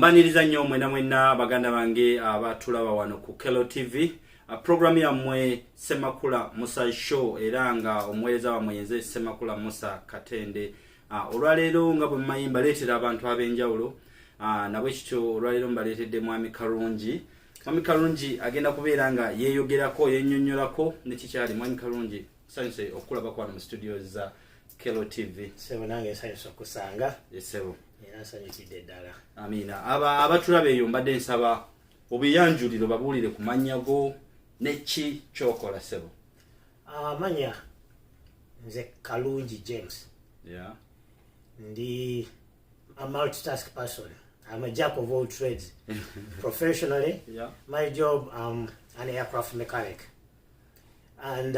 Mbaniriza nnyo mwena baganda bange abatulaba wano ku Kelo TV. Program yammwe Semakula Musa Show era nga omuweereza wa mwenze Semakula Musa Katende. Olwaleero nga bwe mmanyi mbaleetera abantu ab'enjawulo. Nabwe kityo olwaleero mbaleetedde mwami Kalunji. Mwami Kalunji agenda kubeera nga yeeyogerako yennyonnyolako ne kikyali. Mwami Kalunji nsanyuse okulabako wano mu studios za Kelo TV. Sebo nange nsanyuse okusanga. Yesebo. Era nsanyukidde ddala. Amina. Abatulabe eyo mbadde nsaba obuyanjuliro babuulire ku mannya go neki kyokola sebo. Manya nze Kalunji James. Yeah. Ndi a multitask person. I'm a jack of all trades. Professionally, Yeah. my job, I'm an aircraft mechanic. And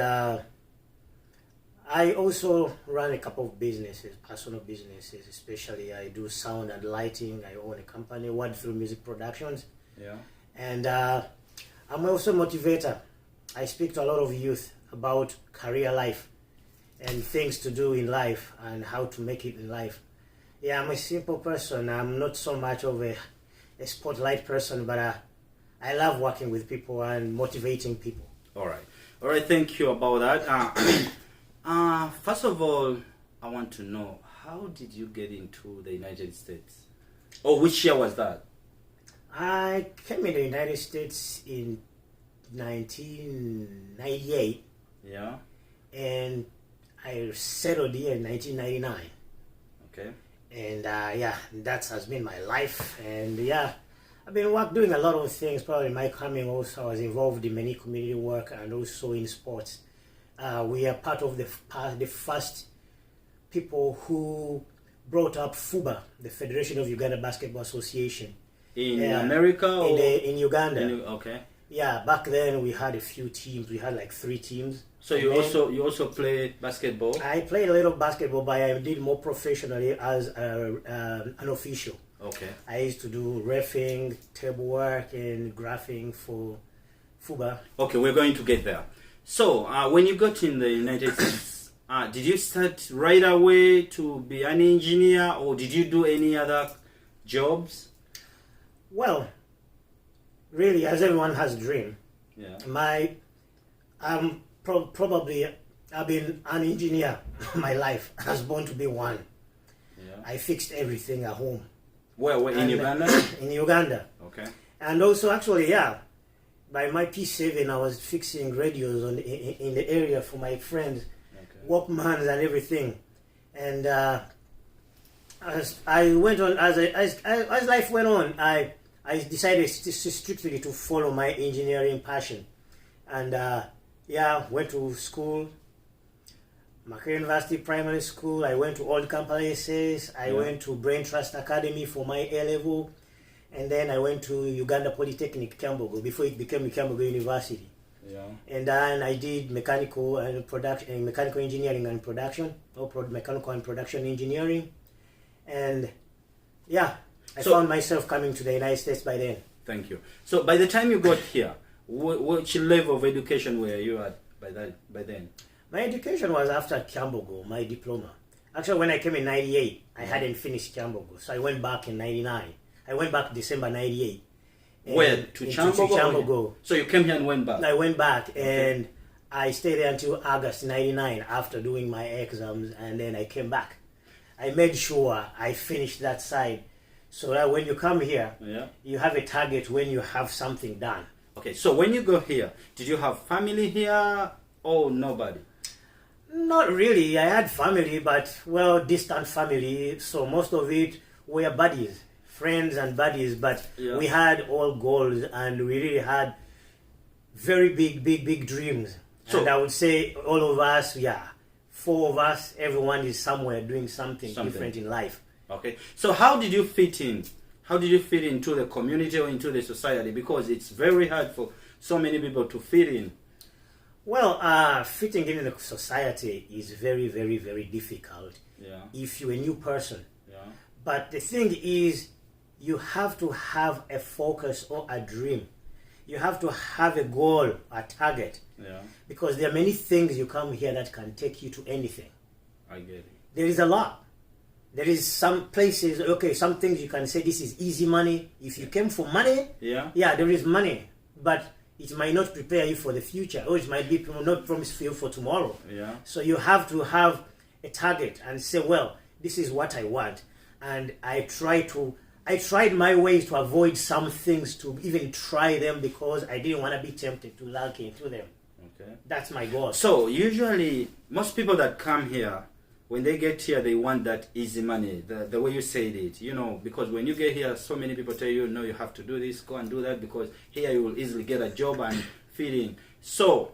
I also run a couple of businesses, personal businesses, especially I do sound and lighting. I own a company, Word Through Music Productions. Yeah. And I'm also a motivator. I speak to a lot of youth about career life and things to do in life and how to make it in life. Yeah, I'm a simple person. I'm not so much of a spotlight person, but I love working with people and motivating people. All right, thank you about that. First of all, I want to know, how did you get into the United States? Or which year was that? I came in the United States in 1998. Yeah. And I settled here in 1999. Okay. And yeah, that has been my life. And yeah, I've been doing a lot of things. Probably my coming also, I was involved in many community work and also in sports. We are part of the first people who brought up FUBA, the Federation of Uganda Basketball Association. In America or in Uganda? Okay. Yeah, back then we had a few teams. We had like 3 teams. So you also play basketball? I played a little basketball, but I did more professionally as an official. Okay. I used to do reffing, table work, and graphing for FUBA. Okay, we're going to get there. So when you got in the United States, did you start right away to be an engineer, or did you do any other jobs? Well, really, as everyone has a dream. Yeah. Probably I've been an engineer my life. I was born to be one. Yeah. I fixed everything at home. Where in Uganda? In Uganda. Okay. And also, actually, yeah, by my P7, I was fixing radios in the area for my friends, Okay. Walkmans and everything. And as I went on, as life went on, I decided strictly to follow my engineering passion. And yeah, went to school, Makerere University Primary School. I went to Old Kampala. I went to Brain Trust Academy for my A-level. And then I went to Uganda Polytechnic, Kyambogo, before it became Kyambogo University. Yeah. And then I did mechanical engineering and production, mechanical and production engineering. And yeah, I found myself coming to the United States by then. Thank you. So by the time you got here, which level of education were you at by then? My education was after Kyambogo, my diploma. Actually, when I came in 98, I hadn't finished Kyambogo, so I went back in 99. I went back December 98. Where? To Kyambogo? So you came here and went back? I went back, and I stayed there until August 99 after doing my exams, and then I came back. I made sure I finished that side, so that when you come here, Yeah. you have a target when you have something done. Okay, so when you go here, did you have family here or nobody? Not really. I had family, but, well, distant family, so most of it were buddies, friends and buddies, but Yeah. we had all goals, and we really had very big dreams. So- And I would say all of us, 4 of us, everyone is somewhere doing something different in life. Okay, so how did you fit in? How did you fit into the community or into the society? Because it's very hard for so many people to fit in. Well, fitting in the society is very difficult Yeah. if you're a new person. Yeah. But the thing is, you have to have a focus or a dream. You have to have a goal, a target. Yeah. Because there are many things you come here that can take you to anything. I get it. There is a lot. There is some places, okay, some things you can say this is easy money. If you came for money, yeah, there is money, but it might not prepare you for the future, or it might be not promise for you for tomorrow. Yeah. So you have to have a target and say, well, this is what I want, and I tried my ways to avoid some things, to even try them, because I didn't want to be tempted to look into them. Okay. That's my goal. So usually, most people that come here, when they get here, they want that easy money, the way you said it, you know, because when you get here, so many people tell you, no, you have to do this, go and do that, because here you will easily get a job and fit in. So,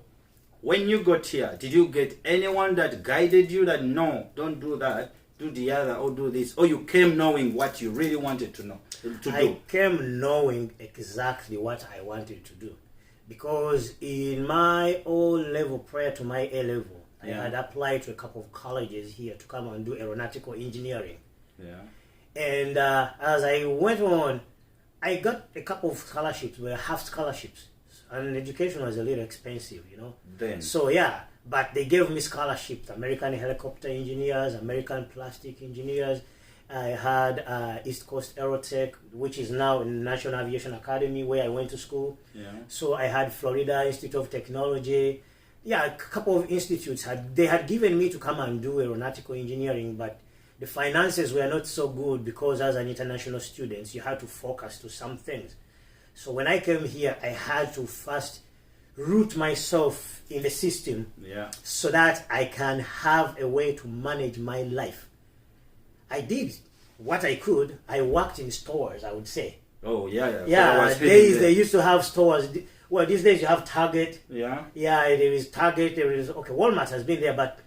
when you got here, did you get anyone that guided you that, no, don't do that, do the other, or do this, or you came knowing what you really wanted to know, to do? I came knowing exactly what I wanted to do, because in my O-level, prior to my A-level, I had applied to a couple of colleges here to come and do aeronautical engineering. Yeah. And as I went on, I got a couple of scholarships, were half scholarships. And education was a little expensive, you know. Then. So yeah, but they gave me scholarships, American helicopter engineers, American plastic engineers. I had East Coast Aerotech, which is now in National Aviation Academy, where I went to school. Yeah. So I had Florida Institute of Technology. Yeah, a couple of institutes had given me to come and do aeronautical engineering, but the finances were not so good, because as an international student, you had to focus to some things. So when I came here, I had to first root myself in the system, so that I can have a way to manage my life. I did what I could. I worked in stores, I would say. Oh, yeah. Yeah, days they used to have stores. Well, these days you have Target. Yeah. Yeah, there is Target. There is, okay, Walmart has been there, but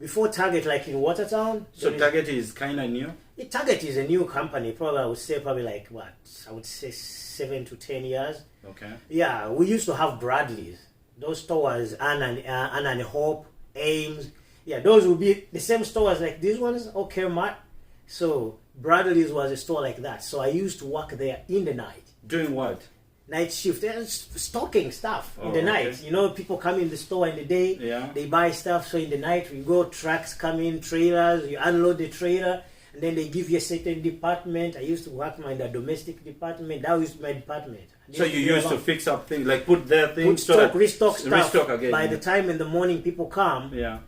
before Target, like in Watertown. So Target is kind of new? Target is a new company. Probably, I would say, like, what? I would say 7 to 10 years. Okay. Yeah, we used to have Bradley's. Those stores, Anna and Hope, Ames. Yeah, those would be the same stores like these ones. Okay, Matt. So Bradley's was a store like that. So I used to work there in the night. Doing what? Night shift. They're stocking stuff in the night. You know, people come in the store in the day. Yeah. They buy stuff. So in the night, we go, trucks come in, trailers. You unload the trailer, and then they give you a certain department. I used to work in the domestic department. That was my department. So you used to fix up things, like put their things, restock stuff. Restock again. By the time in the morning people come, yeah,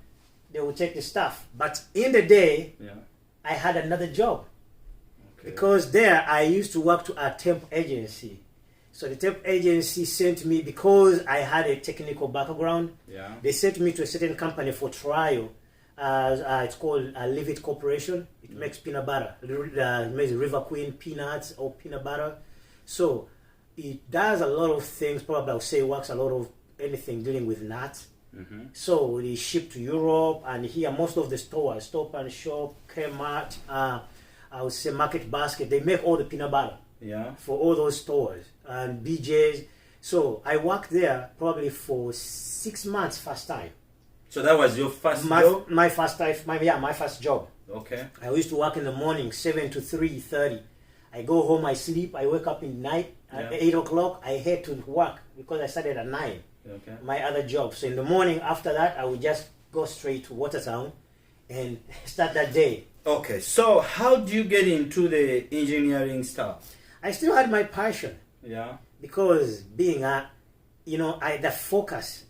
they will take the stuff. But in the day, yeah, I had another job. Okay. Because there I used to work to a temp agency. So the temp agency sent me, because I had a technical background. Yeah. They sent me to a certain company for trial. It's called Live It Corporation. It makes peanut butter. It makes River Queen peanuts or peanut butter. So it does a lot of things. Probably I would say works a lot of anything dealing with nuts. Mm-hmm. So they ship to Europe, and here most of the stores, Stop and Shop, Kmart, I would say Market Basket, they make all the peanut butter. Yeah. For all those stores and BJ's. So I worked there probably for 6 months first time. So that was your first job? My first time, my first job. Okay. I used to work in the morning, 7 to 3:30. I go home, I sleep, I wake up in the night at 8 o'clock. I head to work because I started at 9. Okay. My other job. So in the morning after that, I would just go straight to Watertown and start that day. Okay. So how do you get into the engineering stuff? I still had my passion. Yeah. Because being the focus,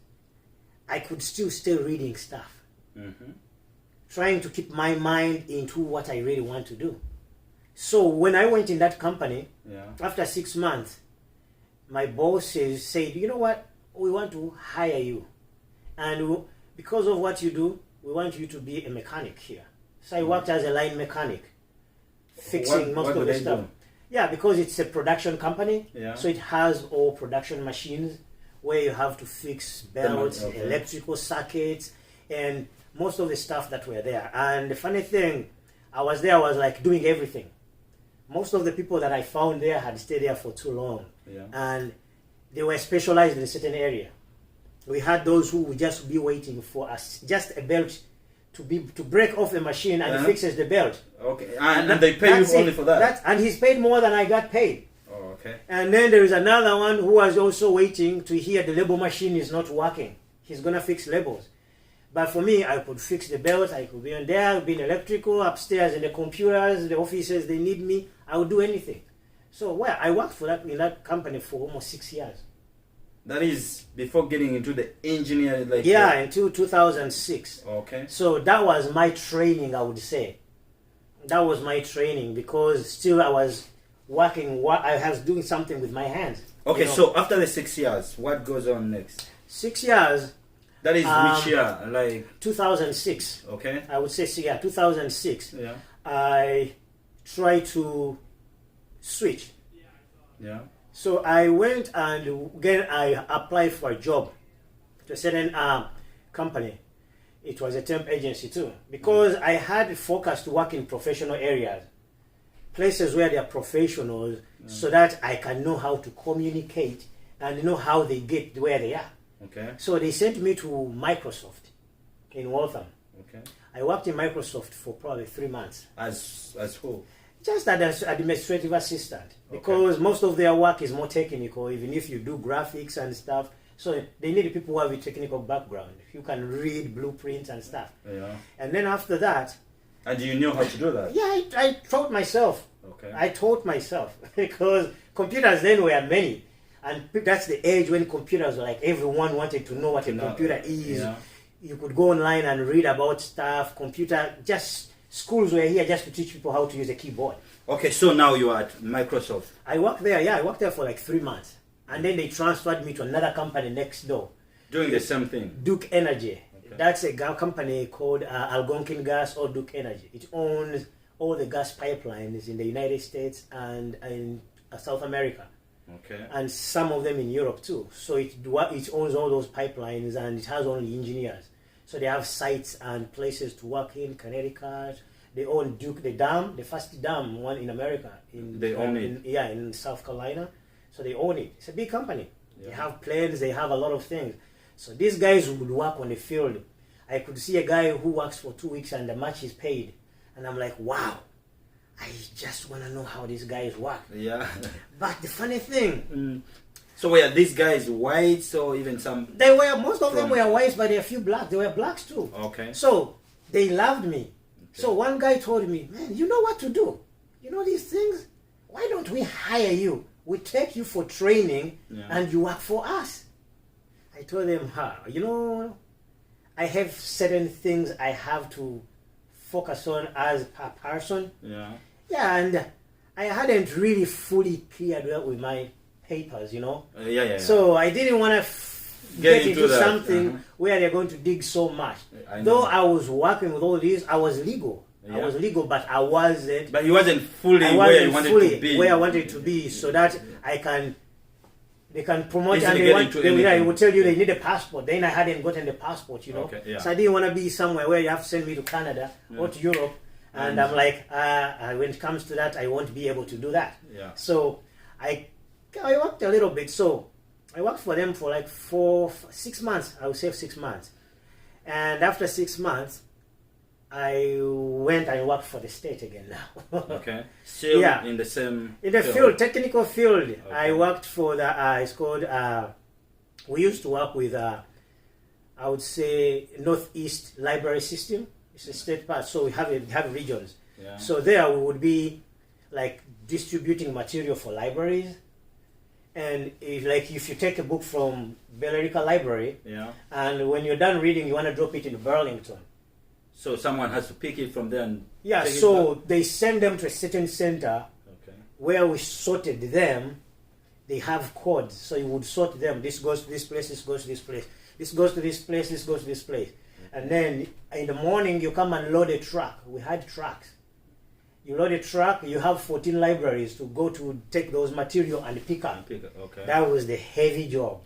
I could still reading stuff. Mm-hmm. Trying to keep my mind into what I really want to do. So when I went in that company, after 6 months, my bosses said, you know what, we want to hire you. And because of what you do, we want you to be a mechanic here. So I worked as a line mechanic, fixing most of the stuff. Yeah, because it's a production company, so it has all production machines where you have to fix belts, electrical circuits, and most of the stuff that were there. And the funny thing, I was like doing everything. Most of the people that I found there had stayed there for too long, and they were specialized in a certain area. We had those who would just be waiting for us, just a belt to break off the machine, and he fixes the belt. Okay, and they pay you only for that? And he's paid more than I got paid. Oh, okay. And then there is another one who was also waiting to hear the label machine is not working. He's going to fix labels. But for me, I could fix the belt, I could be on there, be in electrical, upstairs in the computers, the offices, they need me, I would do anything. So, well, I worked in that company for almost 6 years. That is before getting into the engineering, like until 2006. Okay. So that was my training, I would say. That was my training because still I was working. I was doing something with my hands. Okay, so after the 6 years, what goes on next? 6 years. That is which year? Like 2006. Okay. I would say 2006. Yeah. I tried to switch. Yeah. So I went and again I applied for a job to a certain company. It was a temp agency too because I had focused to work in professional areas, places where they are professionals, so that I can know how to communicate and know how they get where they are. Okay. So they sent me to Microsoft in Waltham. Okay. I worked in Microsoft for probably 3 months. As who? Just as administrative assistant, because most of their work is more technical, even if you do graphics and stuff. So they need people who have a technical background. You can read blueprints and stuff. Yeah. And then after that... And you knew how to do that? Yeah, I taught myself. Okay. I taught myself because computers then were many. And that's the age when computers were like everyone wanted to know what a computer is. Yeah. You could go online and read about stuff. Schools were here just to teach people how to use a keyboard. Okay, so now you are at Microsoft. I worked there for like 3 months. And then they transferred me to another company next door. Doing the same thing? Duke Energy. Okay. That's a company called Algonquin Gas or Duke Energy. It owns all the gas pipelines in the United States and in South America. Okay. And some of them in Europe too. So it owns all those pipelines and it has all the engineers. So they have sites and places to work in Connecticut. They own Duke, the dam, the first dam, one in America. They own it? In South Carolina. So they own it. It's a big company. Yeah. They have planes, they have a lot of things. So these guys would work on the field. I could see a guy who works for 2 weeks and the match is paid. And I'm like, wow, I just want to know how these guys work. Yeah. But the funny thing... So were these guys whites or even some... Most of them were whites, but there were a few blacks. There were blacks too. Okay. So they loved me. Okay. So one guy told me, man, you know what to do. You know these things? Why don't we hire you? We take you for training and you work for us. I told them, I have certain things I have to focus on as a person. Yeah. Yeah, and I hadn't really fully cleared up with my papers, So I didn't want to get into something where they're going to dig so much. Though I was working with all these, I was legal. Yeah. I was legal, but I wasn't. But you wasn't fully where you wanted to be. Where I wanted to be, so that they can promote and they will tell you they need a passport. Then I hadn't gotten the passport, Okay, yeah. So I didn't want to be somewhere where you have to send me to Canada or to Europe. And I'm like, when it comes to that, I won't be able to do that. Yeah. So I worked a little bit. So I worked for them for like 6 months. I would say 6 months. And after 6 months, I went and worked for the state again now. Okay. Still in the same in the field, technical field. Okay. I worked for it's called, we used to work with, I would say, Northeast Library System. It's a state part, so we have regions. Yeah. So there we would be like distributing material for libraries. And if you take a book from Bellerica Library, and when you're done reading, you want to drop it in Burlington. So someone has to pick it from there and they send them to a certain center where we sorted them. They have codes, so you would sort them. This goes to this place, this goes to this place. This goes to this place, this goes to this place. And then in the morning, you come and load a truck. We had trucks. You load a truck, you have 14 libraries to go to take those material and pick up. Okay. That was the heavy job.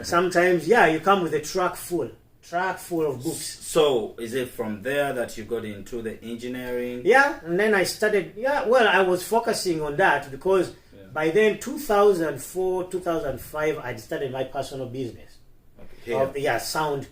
Sometimes, you come with a truck full of books. So is it from there that you got into the engineering? Yeah, and then I started, I was focusing on that because by then, 2004, 2005, I started my personal business. Okay. Sound.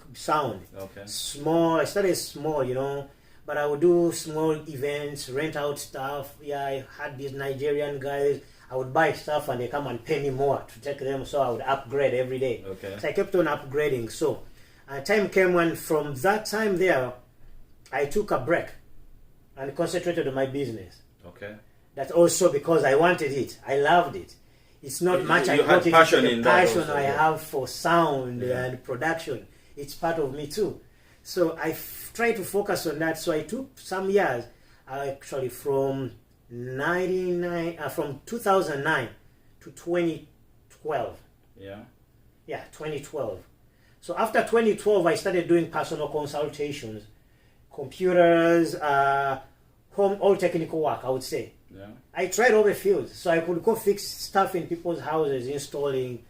Okay. Small, I started small, but I would do small events, rent out stuff. I had these Nigerian guys. I would buy stuff and they come and pay me more to take them, so I would upgrade every day. Okay. So I kept on upgrading. So A time came when from that time there, I took a break and concentrated on my business. Okay. That's also because I wanted it. I loved it. It's not much I You had got it. passion The in that passion also, I yeah. have for sound and production. It's part of me too. So I tried to focus on that. So I took some years, actually from 2009 to 2012. Yeah. Yeah, 2012. So after 2012, I started doing personal consultations, computers, home, all technical work, I would say. Yeah. I tried all the fields. So I could go fix stuff in people's houses, installing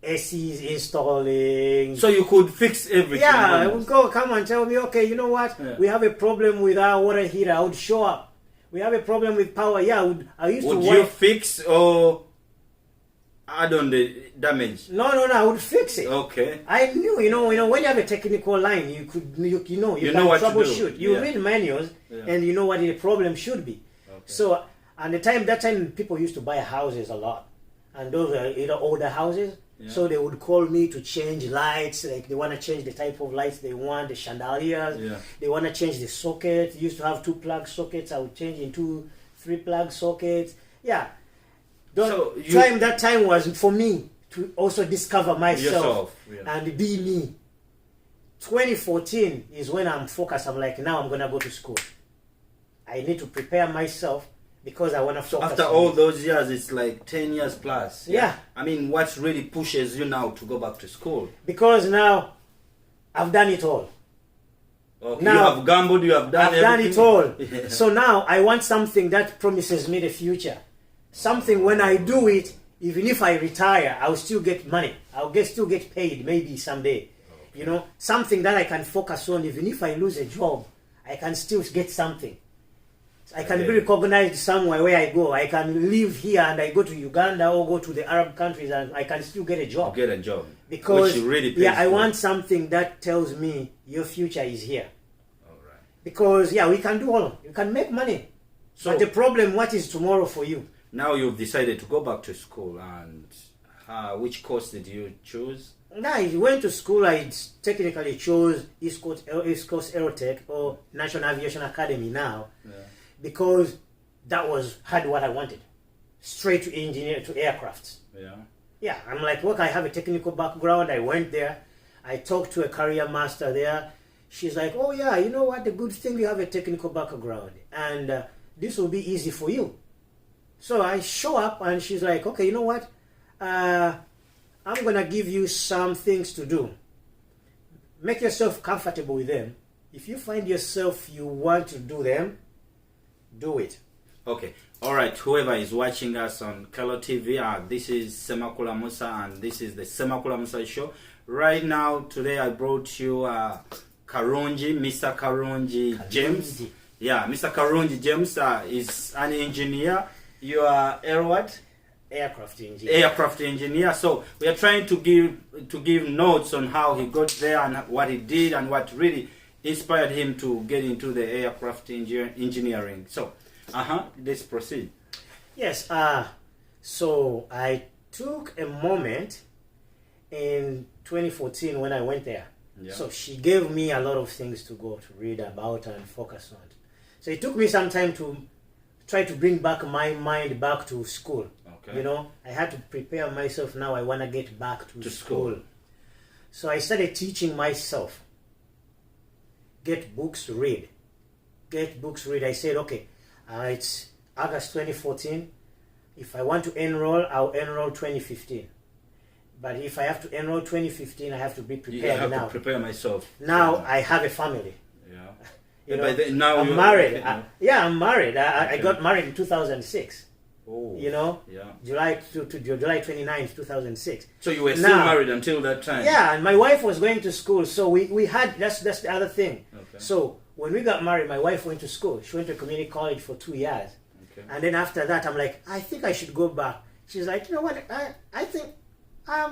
ACs, installing. So you could fix everything. Yeah, I almost. would come and tell me, okay, you know what? Yeah. We have a problem with our water heater. I would show up. We have a problem with power. Yeah, I used Would to you work. fix or add on the damage? No, I would fix it. Okay. I knew, you know, when you have a technical line, you know You can know what to do. troubleshoot. You Yeah. read manuals Yeah. and you know what the problem should be. Okay. So, and that time people used to buy houses a lot, and those are either older houses. Yeah. So they would call me to change lights, like they want to change the type of lights they want, the chandeliers. Yeah. They want to change the socket. Used to have 2 plug sockets. I would change into 3 plug sockets. Yeah. So you- That time was for me to also discover myself Yourself, yeah. and be me. 2014 is when I'm focused. I'm like, now I'm going to go to school. I need to prepare myself because I want to focus. After on all it. those years, it's like 10 years plus. Yeah. I mean, what really pushes you now to go back to school? Because now I've done it all. Okay. Now- you have gambled, you have done I've done it all. Yeah. So now I want something that promises me the future. Something when I do it, even if I retire, I'll still get money. Still get paid maybe someday. You know, something that I can focus on. Even if I lose a job, I can still get something. I can be Okay. recognized somewhere where I go. I can live here and I go to Uganda or go to the Arab countries and I can still get a job. Get a job. Because which really pays I for. want something that tells me your future is here. All right. Because we can do all. You can make money. So- But the problem, what is tomorrow for you? Now you've decided to go back to school, and which course did you choose? Now, I went to school. I technically chose East Coast Aerotech or National Aviation Academy now, because that had what I wanted, straight to engineer to aircrafts. Yeah. Yeah, I'm like, look, I have a technical background. I went there. I talked to a career master there. She's like, oh yeah, you know what? The good thing you have a technical background, and this will be easy for you. So I show up, and she's like, okay, you know what? I'm gonna give you some things to do. Make yourself comfortable with them. If you find yourself you want to do them, do it. Okay. All right. Whoever is watching us on Kalo TV, this is Semakula Musa, and this is the Semakula Musa Show. Right now, today I brought you Kalunji, Mr. Kalunji James. Yeah, Mr. Kalunji James is an engineer. You are what? Aircraft engineer. Aircraft engineer. So we are trying to give notes on how he got there and what he did and what really inspired him to get into the aircraft engineering. So, let's proceed. Yes. So I took a moment in 2014 when I went there. Yeah. So she gave me a lot of things to go to read about and focus on. So it took me some time to try to bring back my mind back to school. Okay. You know, I had to prepare myself. Now I want to get back to school. So I started teaching myself. Get books, read. Get books, read. I said, okay, it's August 2014. If I want to enroll, I'll enroll 2015. But if I have to enroll 2015, I have to be prepared I have now. to prepare myself. Now I have a family. Yeah. You know, By then, now I'm you're- married. okay. I'm married. I Okay. got married in 2006. Oh. You know, Yeah. July 29th, 2006. So you were still Now- married until that time. Yeah, and my wife was going to school, so we had that's the other thing. Okay. So when we got married, my wife went to school. She went to community college for 2 years, Okay. and then after that, I'm like, I think I should go back. She's like, you know what? I think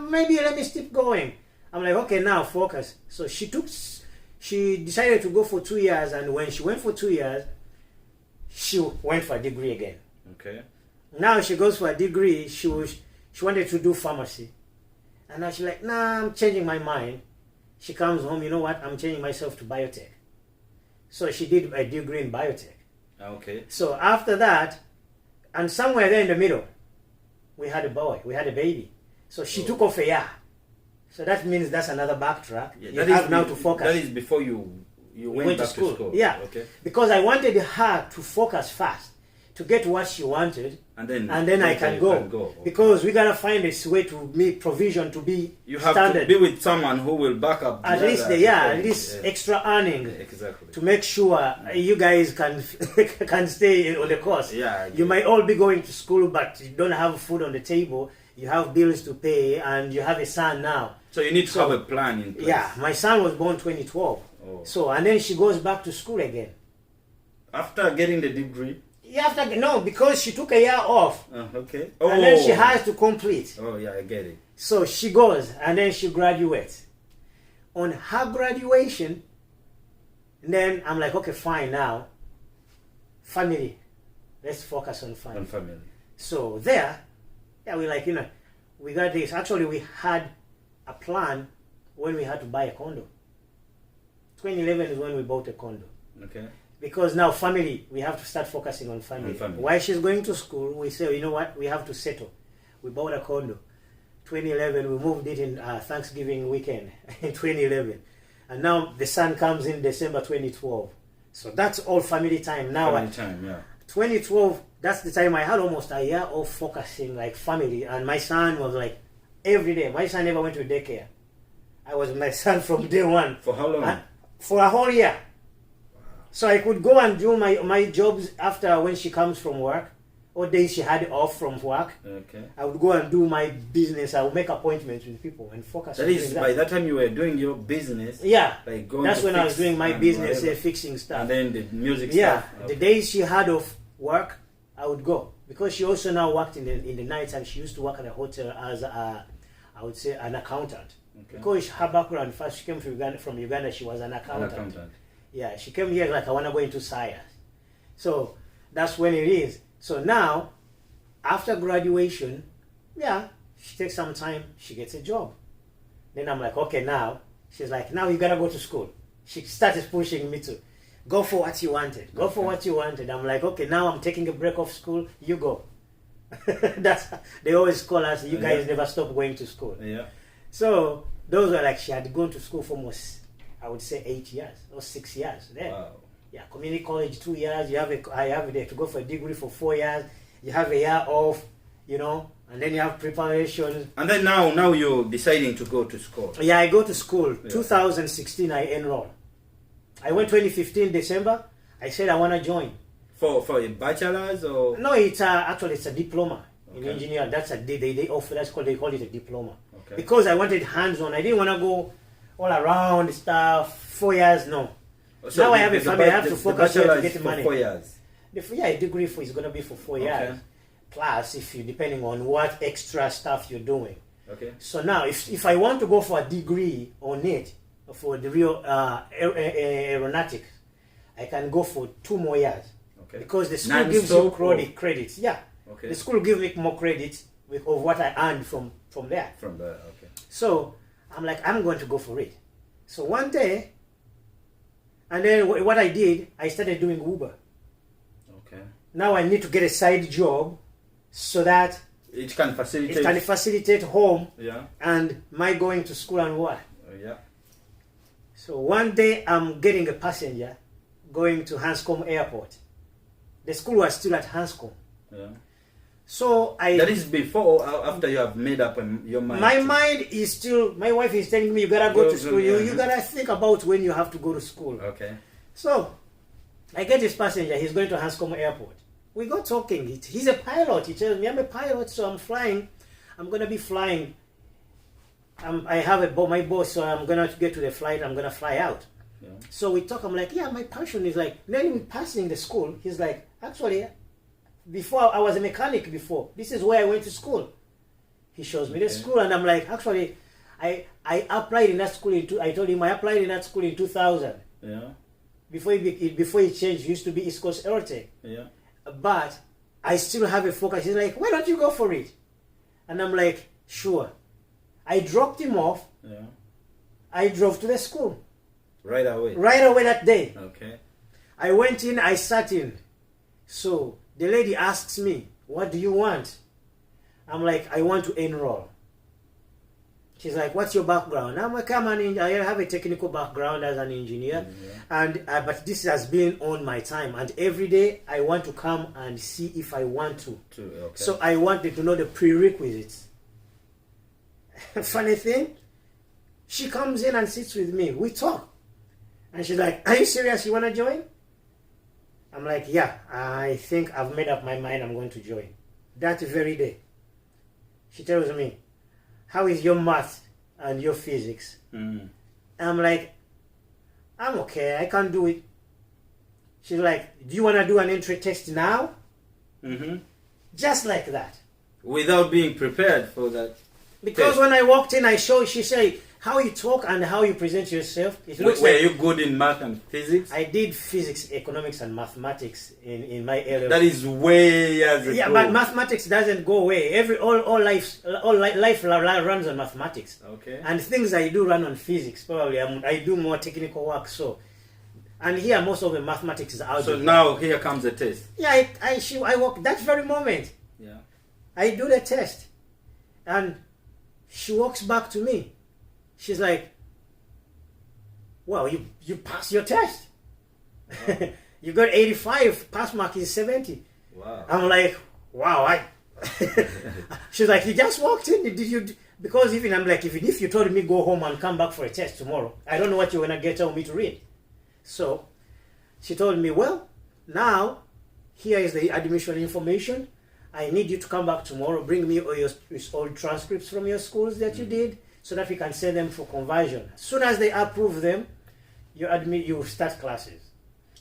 maybe let me keep going. I'm like, okay, now focus. So she decided to go for 2 years, and when she went for 2 years, she went for a degree again. Okay. Now she goes for a degree. She wanted to do pharmacy, and now she's like, nah, I'm changing my mind. She comes home, you know what? I'm changing myself to biotech. So she did a degree in biotech. Okay. So after that, and somewhere there in the middle, we had a boy, we had a baby. So she took off a year. So that means that's another backtrack. Yeah, you have now to focus. That is before you went back to school. Yeah. Okay. Because I wanted her to focus fast, to get what she wanted, and then I can go. Okay. Because we gotta find a way to make provision to be you have standard. to be with someone who will back up at least extra earning, exactly, to make sure you guys can can stay on the course. Yeah, you might all be going to school, but you don't have food on the table. You have bills to pay, and you have a son now. So you need to have a plan in place. Yeah, my son was born 2012. Oh. So, and then she goes back to school again. After getting the degree? Yeah, no, because she took a year off. Okay. And then she has to complete. Oh, yeah, I get it. So she goes, and then she graduates. On her graduation, then I'm like, okay, fine, now, family. Let's focus on family. On family. So there, yeah, we're like, we got this. Actually, we had a plan when we had to buy a condo. 2011 is when we bought a condo. Okay. Because now family, we have to start focusing on family. While she's going to school, we say, you know what, we have to settle. We bought a condo. 2011, we moved it in Thanksgiving weekend in 2011. And now the son comes in December 2012. So that's all family time. Now, family time, yeah. 2012, that's the time I had almost a year of focusing like family. And my son was like every day. My son never went to daycare. I was with my son from day one. For how long? For a whole year. So I could go and do my jobs after when she comes from work, or days she had off from work. Okay. I would go and do my business. I would make appointments with people and focus. That is, by that time you were doing your business. Yeah. Like going that's when I was doing my business, fixing stuff. And then the music stuff. Yeah. Okay. The days she had off work, I would go. Because she also now worked in the night time. She used to work at a hotel as I would say an accountant. Okay. Because her background, first she came from Uganda, she was an accountant. Yeah, she came here like, I want to go into science. So that's when it is. So now, after graduation, yeah, she takes some time, she gets a job. Then I'm like, okay, now, she's like, now you got to go to school. She started pushing me to go for what you wanted. Go for what you wanted. I'm like, okay, now I'm taking a break off school, you go. They always call us, you guys never stop going to school. Yeah. So those were like, she had gone to school for almost, I would say 8 years or 6 years then. Wow. Yeah, community college 2 years. I have to go for a degree for 4 years. You have a year off, and then you have preparation. And then now you're deciding to go to school. Yeah, I go to school. Yeah. 2016 I enrolled. I went 2015 December. I said I want to join. For a bachelor's or? No, it's actually it's a diploma in engineering. That's they offer. They call it a diploma. Okay. Because I wanted hands-on. I didn't want to go all around stuff. 4 years, no. So now I have a family. I have to focus here to get money. 4 years. A degree is going to be for 4 years. Plus, depending on what extra stuff you're doing. Okay. So now, if I want to go for a degree on it, for the real aeronautics, I can go for 2 more years. Okay. Because the school gives you credits. Yeah. Okay. The school gives me more credits of what I earned from there. From there, okay. So I'm like, I'm going to go for it. So one day, and then what I did, I started doing Uber. Okay. Now I need to get a side job so that it can facilitate home. Yeah. And my going to school and work. Yeah. So one day I'm getting a passenger going to Hanscom Airport. The school was still at Hanscom. Yeah. So that is before or after you have made up your mind? My mind is still, my wife is telling me, you gotta go to school. You gotta think about when you have to go to school. Okay. So I get this passenger, he's going to Hanscom Airport. We got talking. He's a pilot. He tells me, I'm a pilot, so I'm flying. I'm gonna be flying. I have my boss, so I'm gonna get to the flight. I'm gonna fly out. Yeah. So we talk. I'm like, yeah, my passion is like. Then we passing the school. He's like, actually, before I was a mechanic. Before this is where I went to school. He shows me the school, and I'm like, actually, I applied in that school. I told him I applied in that school in 2000. Yeah. Before it changed, it used to be East Coast Aerotech. Yeah. But I still have a focus. He's like, why don't you go for it? And I'm like, sure. I dropped him off. Yeah. I drove to the school. Right away. Right away that day. Okay. I went in, I sat in. So the lady asks me, what do you want? I'm like, I want to enroll. She's like, what's your background? I'm like, I have a technical background as an engineer, and but this has been on my time, and every day I want to come and see if I want to. Okay. So I wanted to know the prerequisites. Funny thing, she comes in and sits with me. We talk, and she's like, are you serious? You want to join? I'm like, yeah, I think I've made up my mind. I'm going to join. That very day, she tells me, how is your math and your physics? I'm like, I'm okay, I can do it. She's like, do you want to do an entry test now? Just like that. Without being prepared for that. Because test. when I walked in, she said, how you talk and how you present yourself. It looks Were like you good in math and physics? I did physics, economics, and mathematics in my area. That is way years ago. Yeah, but mathematics doesn't go away. All life runs on mathematics. Okay. And things I do run on physics. Probably I do more technical work. So, and here most of the mathematics is out. So now here comes the test. Yeah, I walk that very moment. Yeah. I do the test, and she walks back to me. She's like, well, you passed your test. Wow. You got 85, pass mark is 70. Wow. I'm like, wow, she's like, you just walked in, did you, because even I'm like, even if you told me go home and come back for a test tomorrow, I don't know what you're going to get on me to read. So she told me, well, now, here is the admission information. I need you to come back tomorrow, bring me all your old transcripts from your schools that you did, so that we can send them for conversion. As soon as they approve them, you start classes.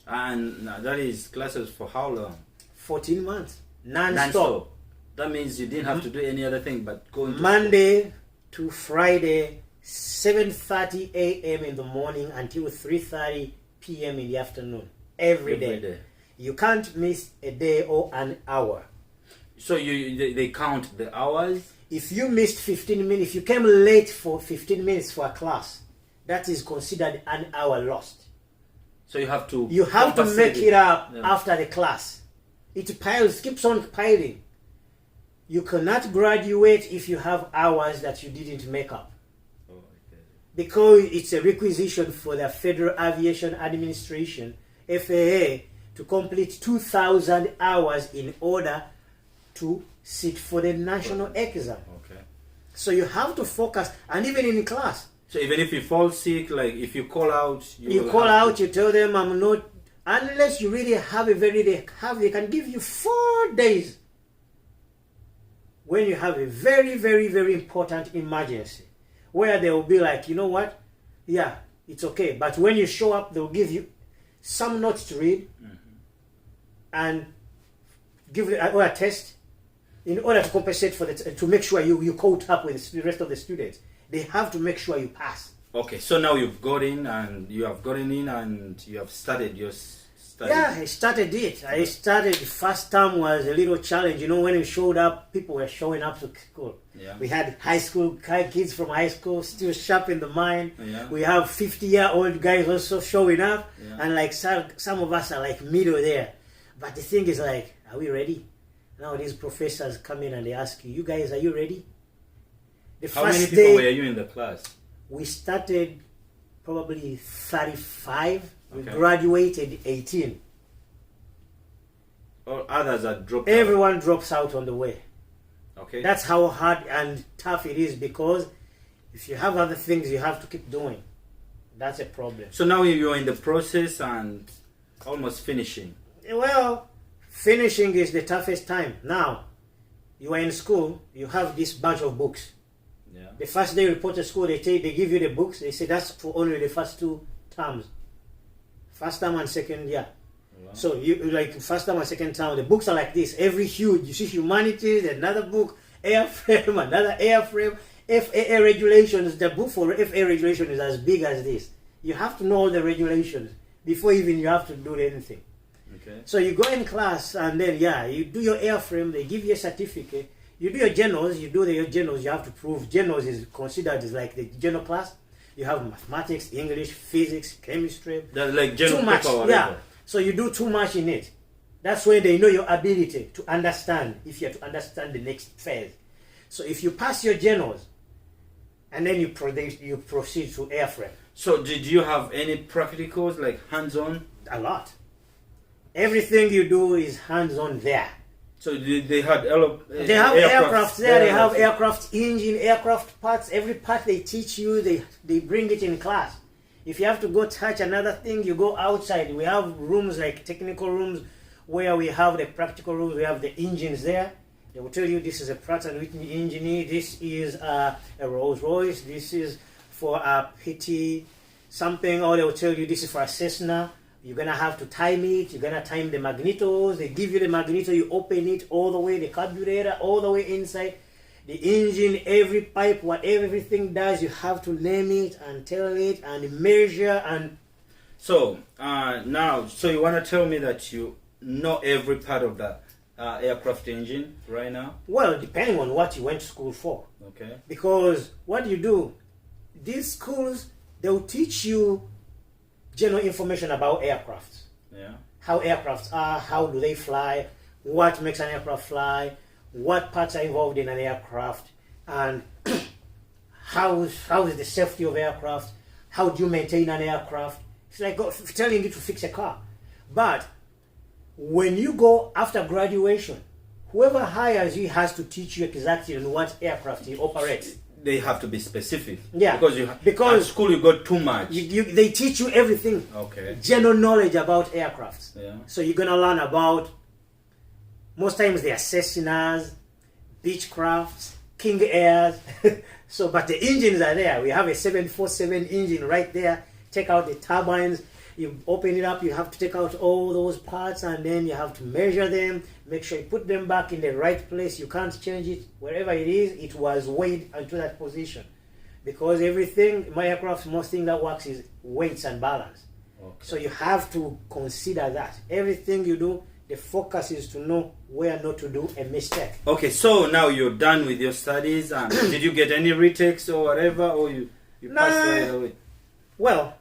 And that is classes for how long? 14 months. Non-stop. That means you didn't have to do any other thing but go into Monday to Friday, 7:30 a.m. in the morning until 3:30 p.m. in the afternoon. Every day. You can't miss a day or an hour. So they count the hours? If you missed 15 minutes, if you came late for 15 minutes for a class, that is considered an hour lost. So you have to make it up after the class. It keeps on piling. You cannot graduate if you have hours that you didn't make up. Oh, okay. Because it's a requisition for the Federal Aviation Administration, FAA, to complete 2,000 hours in order to sit for the national exam. Okay. So you have to focus, and even in class. So even if you fall sick, like if you call out, you tell them I'm not, unless you really have they can give you 4 days when you have a very, very, very important emergency, where they will be like, you know what, yeah, it's okay. But when you show up, they'll give you some notes to read and give a test in order to compensate for to make sure you caught up with the rest of the students. They have to make sure you pass. Okay, so now you have gotten in and you have started your study. Yeah, I started it. First term was a little challenge. You know, when we showed up, people were showing up to school. Yeah. We had high school kids from high school still sharp in the mind. Yeah. We have 50-year-old guys also showing up. Yeah. And like some of us are like middle there. But the thing is like, are we ready? Now these professors come in and they ask you guys, are you ready? How many people were you in the class? We started probably 35. We Okay. graduated 18. Or others that dropped out? Everyone drops out on the way. Okay. That's how hard and tough it is, because if you have other things you have to keep doing, that's a problem. So now you're in the process and almost finishing. Well, finishing is the toughest time. Now, you are in school, you have this bunch of books. Yeah. The first day you report to school, they give you the books. They say that's for only the first 2 terms. First term and second year. Wow. So you like first term and second term, the books are like this. Every huge. You see humanities, another book, airframe, another airframe, FAA regulations. The book for FAA regulation is as big as this. You have to know all the regulations before even you have to do anything. Okay. So you go in class and then you do your airframe. They give you a certificate. You do your journals. You have to prove journals is considered as like the journal class. You have mathematics, English, physics, chemistry. That's like general Too much, paper or whatever. yeah. So you do too much in it. That's when they know your ability to understand, if you have to understand the next phase. So if you pass your journals, and then you proceed to airframe. So did you have any practicals, like hands-on? A lot. Everything you do is hands-on there. So they had They have aircraft there, they have like- aircraft engine, aircraft parts. Every part they teach you, they bring it in class. If you have to go touch another thing, you go outside. We have rooms like technical rooms where we have the practical rooms, we have the engines there. They will tell you this is a Pratt & Whitney engine, this is a Rolls Royce, this is for a PT something, or they will tell you this is for a Cessna. You're going to have to time it, you're going to time the magnetos. They give you the magneto, you open it all the way, the carburetor all the way inside. The engine, every pipe, what everything does, you have to name it and tell it and measure. And So now, so you want to tell me that you know every part of the aircraft engine right now? well, depending on what you went to school for. Okay. Because what do you do? These schools, they'll teach you general information about aircrafts. Yeah. How aircrafts are, how do they fly, what makes an aircraft fly, what parts are involved in an aircraft, and how is the safety of aircraft, how do you maintain an aircraft. It's like telling you to fix a car. But when you go after graduation, whoever hires you has to teach you exactly on what aircraft you operate. They have to be specific. Yeah, because at school you got too much. They teach you everything. Okay. General knowledge about aircrafts. Yeah. So you're gonna learn about, most times they are Cessnas, Beechcrafts, King Airs. So, but the engines are there. We have a 747 engine right there. Take out the turbines. You open it up. You have to take out all those parts, and then you have to measure them. Make sure you put them back in the right place. You can't change it. Wherever it is, it was weighed into that position. Because everything, my aircraft, most thing that works is weights and balance. Okay. So you have to consider that. Everything you do, the focus is to know where not to do a mistake. Okay, so now you're done with your studies, and did you get any retakes or whatever, or you passed right away? Well,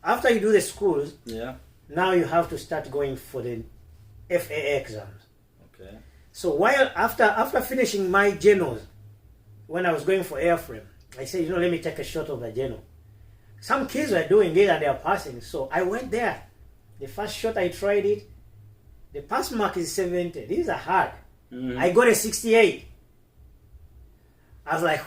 after you do the schools, Yeah. now you have to start going for the FAA exams. Okay. So after finishing my journals, when I was going for airframe, I said, let me take a shot of the journal. Some kids were doing it and they are passing, so I went there. The first shot I tried it, the pass mark is 70. These are hard. Mhm. I got a 68. I was like,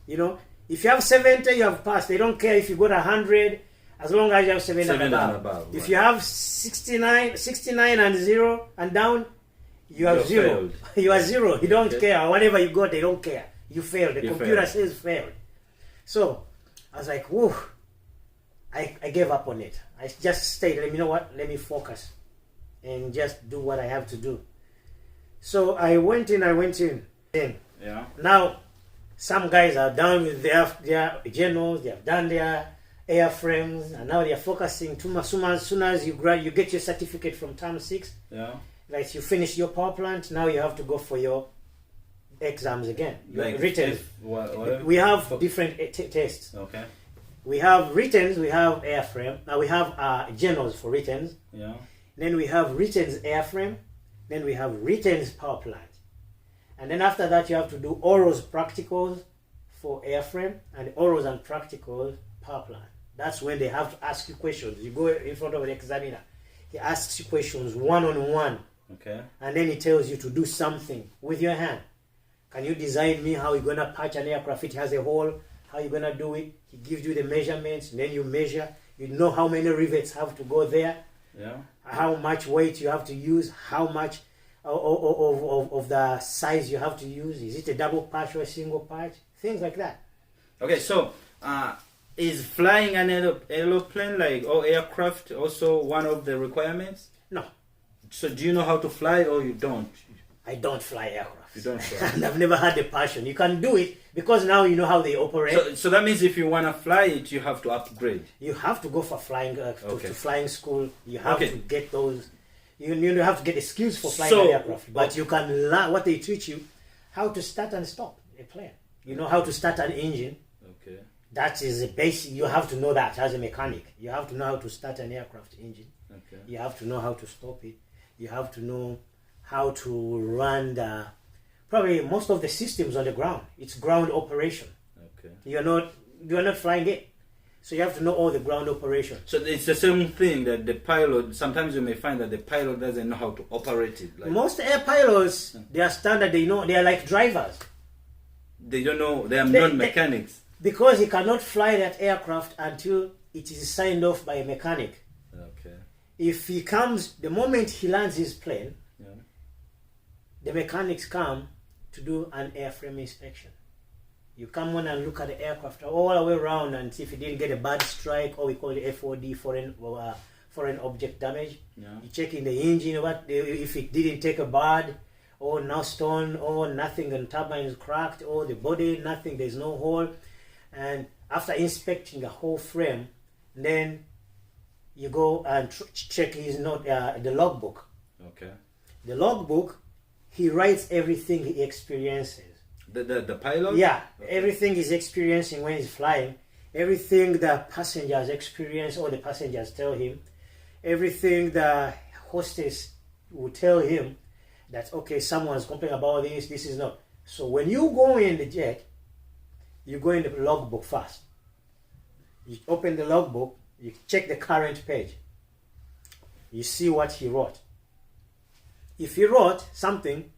if you have 70, you have passed. They don't care if you got 100, as long as you have 70 and above. If right. you have 69 and 0 and down, you have You're 0. failed. You are 0. You don't Okay. care. Whatever you got, they don't care. You failed. The You computer failed. says failed. So I was like, whoa. I gave up on it. I just stayed. You know what? Let me focus and just do what I have to do. So I went in. Then Yeah. now some guys are done with their journals. They have done their airframes, and now they are focusing too much. As soon as you get your certificate from term 6. Yeah. Like you finish your power plant. Now you have to go for your exams again. Your Like written. whatever. We have different tests. Okay. We have writtens, we have airframe. Now we have journals for writtens. Yeah. Then we have writtens airframe. Then we have writtens power plant. And then after that, you have to do orals practicals for airframe and orals and practicals power plant. That's when they have to ask you questions. You go in front of the examiner. He asks you questions one-on-one. Okay. And then he tells you to do something with your hand. Can you design me how you're going to patch an aircraft? It has a hole. How you're going to do it? He gives you the measurements. And then you measure. You know how many rivets have to go there. Yeah. How much weight you have to use. How much of the size you have to use. Is it a double patch or a single patch? Things like that. Okay, so is flying an aeroplane like or aircraft also one of the requirements? No. So do you know how to fly or you don't? I don't fly aircraft. You don't fly. And I've never had the passion. You can do it because now you know how they operate. So that means if you want to fly it, you have to upgrade. You have to go for flying to flying school. You have Okay. to get those. You have to get the skills for flying So- an aircraft. But you can learn what they teach you, how to start and stop a plane. You know how to start an engine. That is a basic. You have to know that as a mechanic. You have to know how to start an aircraft engine. Okay. You have to know how to stop it. You have to know how to run probably most of the systems on the ground. It's ground operation. Okay. You're not flying it. So you have to know all the ground operation. So it's the same thing that the pilot, sometimes you may find that the pilot doesn't know how to operate it. Like, most air pilots, they are standard, they are like drivers. they don't know, they are non-mechanics. Because he cannot fly that aircraft until it is signed off by a mechanic. Okay. If he comes, the moment he lands his plane, Yeah. the mechanics come to do an airframe inspection. You come on and look at the aircraft all the way around and see if it didn't get a bad strike, or we call it FOD, foreign object damage. Yeah. You check in the engine if it didn't take a bad, or no stone, or nothing, and turbine is cracked, or the body, nothing, there's no hole. And after inspecting the whole frame, then you go and check his note, the logbook. Okay. The logbook, he writes everything he experiences. The pilot? Yeah, Okay. everything he's experiencing when he's flying, everything the passengers experience or the passengers tell him, everything the hostess will tell him that, okay, someone's complaining about this is not. So when you go in the jet, you go in the logbook first. You open the logbook, you check the current page. You see what he wrote. If he wrote something,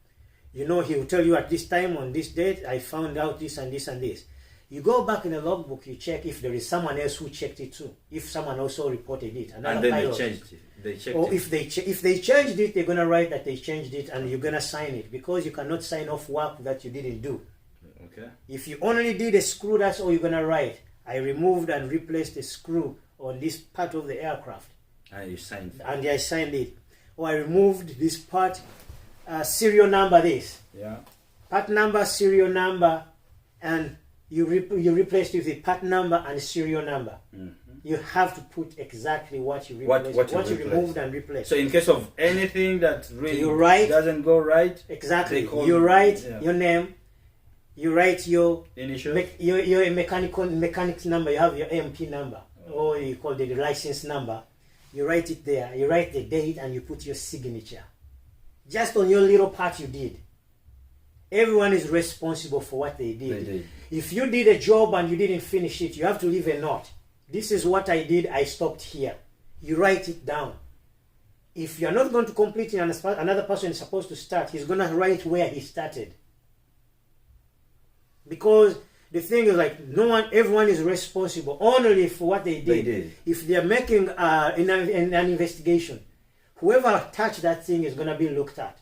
he will tell you at this time on this date I found out this and this and this. You go back in the logbook, you check if there is someone else who checked it too. If someone also reported it, And then they changed it. They checked or it. if they changed it, they're gonna write that they changed it, and you're gonna sign it, because you cannot sign off work that you didn't do. Okay. If you only did a screw, that's all you're gonna write. I removed and replaced the screw on this part of the aircraft, And you signed. and I signed it. Or I removed this part, serial number this. Yeah. Part number, serial number, and you replaced it with part number and serial number. Mm-hmm. You have to put exactly what you What replaced, you what you replaced. removed and replaced. So in case of anything that really You write- doesn't go right, Exactly. they call- You write yeah. your name. You write your initial. your mechanics number. You have your MP number, or you call it the license number. You write it there. You write the date, and you put your signature. Just on your little part you did. Everyone is responsible for what they did. They did. If you did a job and you didn't finish it, you have to leave a note. This is what I did. I stopped here. You write it down. If you're not going to complete it and another person is supposed to start, he's going to write where he started. Because the thing is, like, everyone is responsible only for what they did. They did. If they're making an investigation, whoever touched that thing is going to be looked at.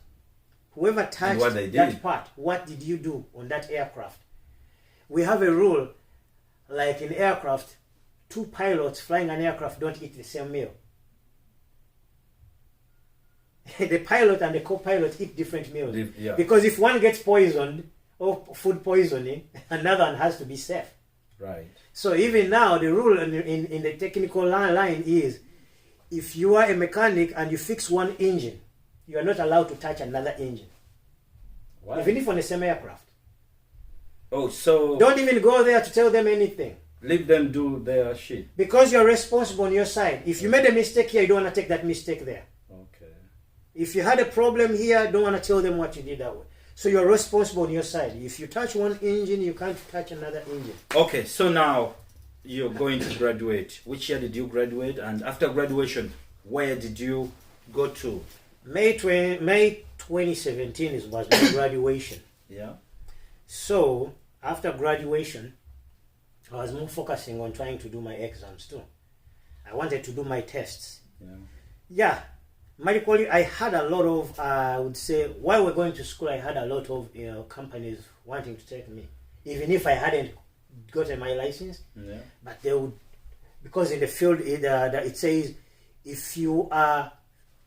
Whoever touched what they did. that part, what did you do on that aircraft? We have a rule, like in aircraft, 2 pilots flying an aircraft don't eat the same meal. The pilot and the co-pilot eat different meals. Yeah. Because if one gets poisoned or food poisoning, another one has to be safe. Right. So even now, the rule in the technical line is, if you are a mechanic and you fix one engine, you are not allowed to touch another engine. Why? Even if on the same aircraft. Oh, so Don't even go there to tell them anything. leave them do their shit. Because you're responsible on your side. If you made a mistake here, you don't want to take that mistake there. Okay. If you had a problem here, you don't want to tell them what you did that way. So you're responsible on your side. If you touch one engine, you can't touch another engine. Okay, so now you're going to graduate. Which year did you graduate? And after graduation, where did you go to? May 2017 was my graduation. Yeah. So after graduation, I was more focusing on trying to do my exams too. I wanted to do my tests. Yeah. Yeah, medically, I had a lot of, I would say, while we're going to school, I had a lot of companies wanting to take me, even if I hadn't gotten my license. Yeah. But they would, because in the field it says, if you are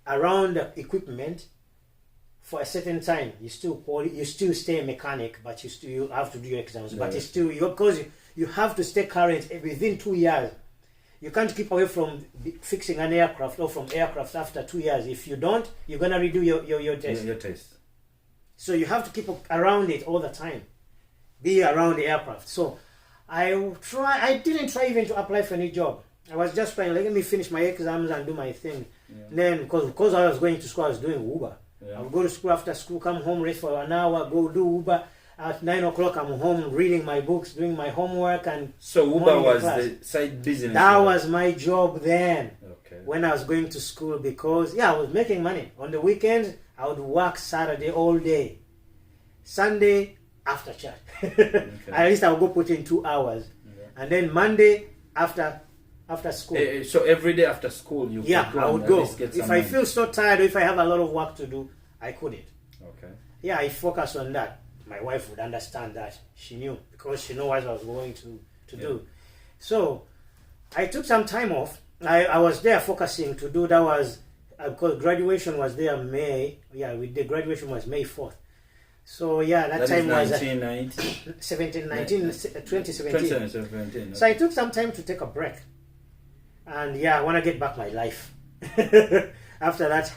around the equipment for a certain time, you still stay a mechanic, but you have to do your exams. Yeah. But it's still, because you have to stay current within 2 years. You can't keep away from fixing an aircraft or from aircraft after 2 years. If you don't, you're gonna redo your test. Your test. So you have to keep around it all the time. Be around the aircraft. So I didn't try even to apply for any job. I was just trying, let me finish my exams and do my thing. Yeah. Then, because I was going to school, I was doing Uber. Yeah. I would go to school, after school, come home, rest for an hour, go do Uber. At 9 o'clock, I'm home reading my books, doing my homework, and So Uber morning was class. the side business. That was my job then. Okay. When I was going to school, because I was making money. On the weekends, I would work Saturday all day. Sunday, after church. At least I would go put in 2 hours. Okay. And then Monday, after school. So every day after school, you Yeah, could go I would and go. at least get If some I money. feel so tired, or if I have a lot of work to do, I couldn't. Okay. Yeah, I focused on that. My wife would understand that. She knew, because she knew what I was going to do. So I took some time off. I was there focusing to do, that was, because graduation was there May. Yeah, the graduation was May 4th. So yeah, that time was 2017. 2017. So I took some time to take a break. And I want to get back my life. After that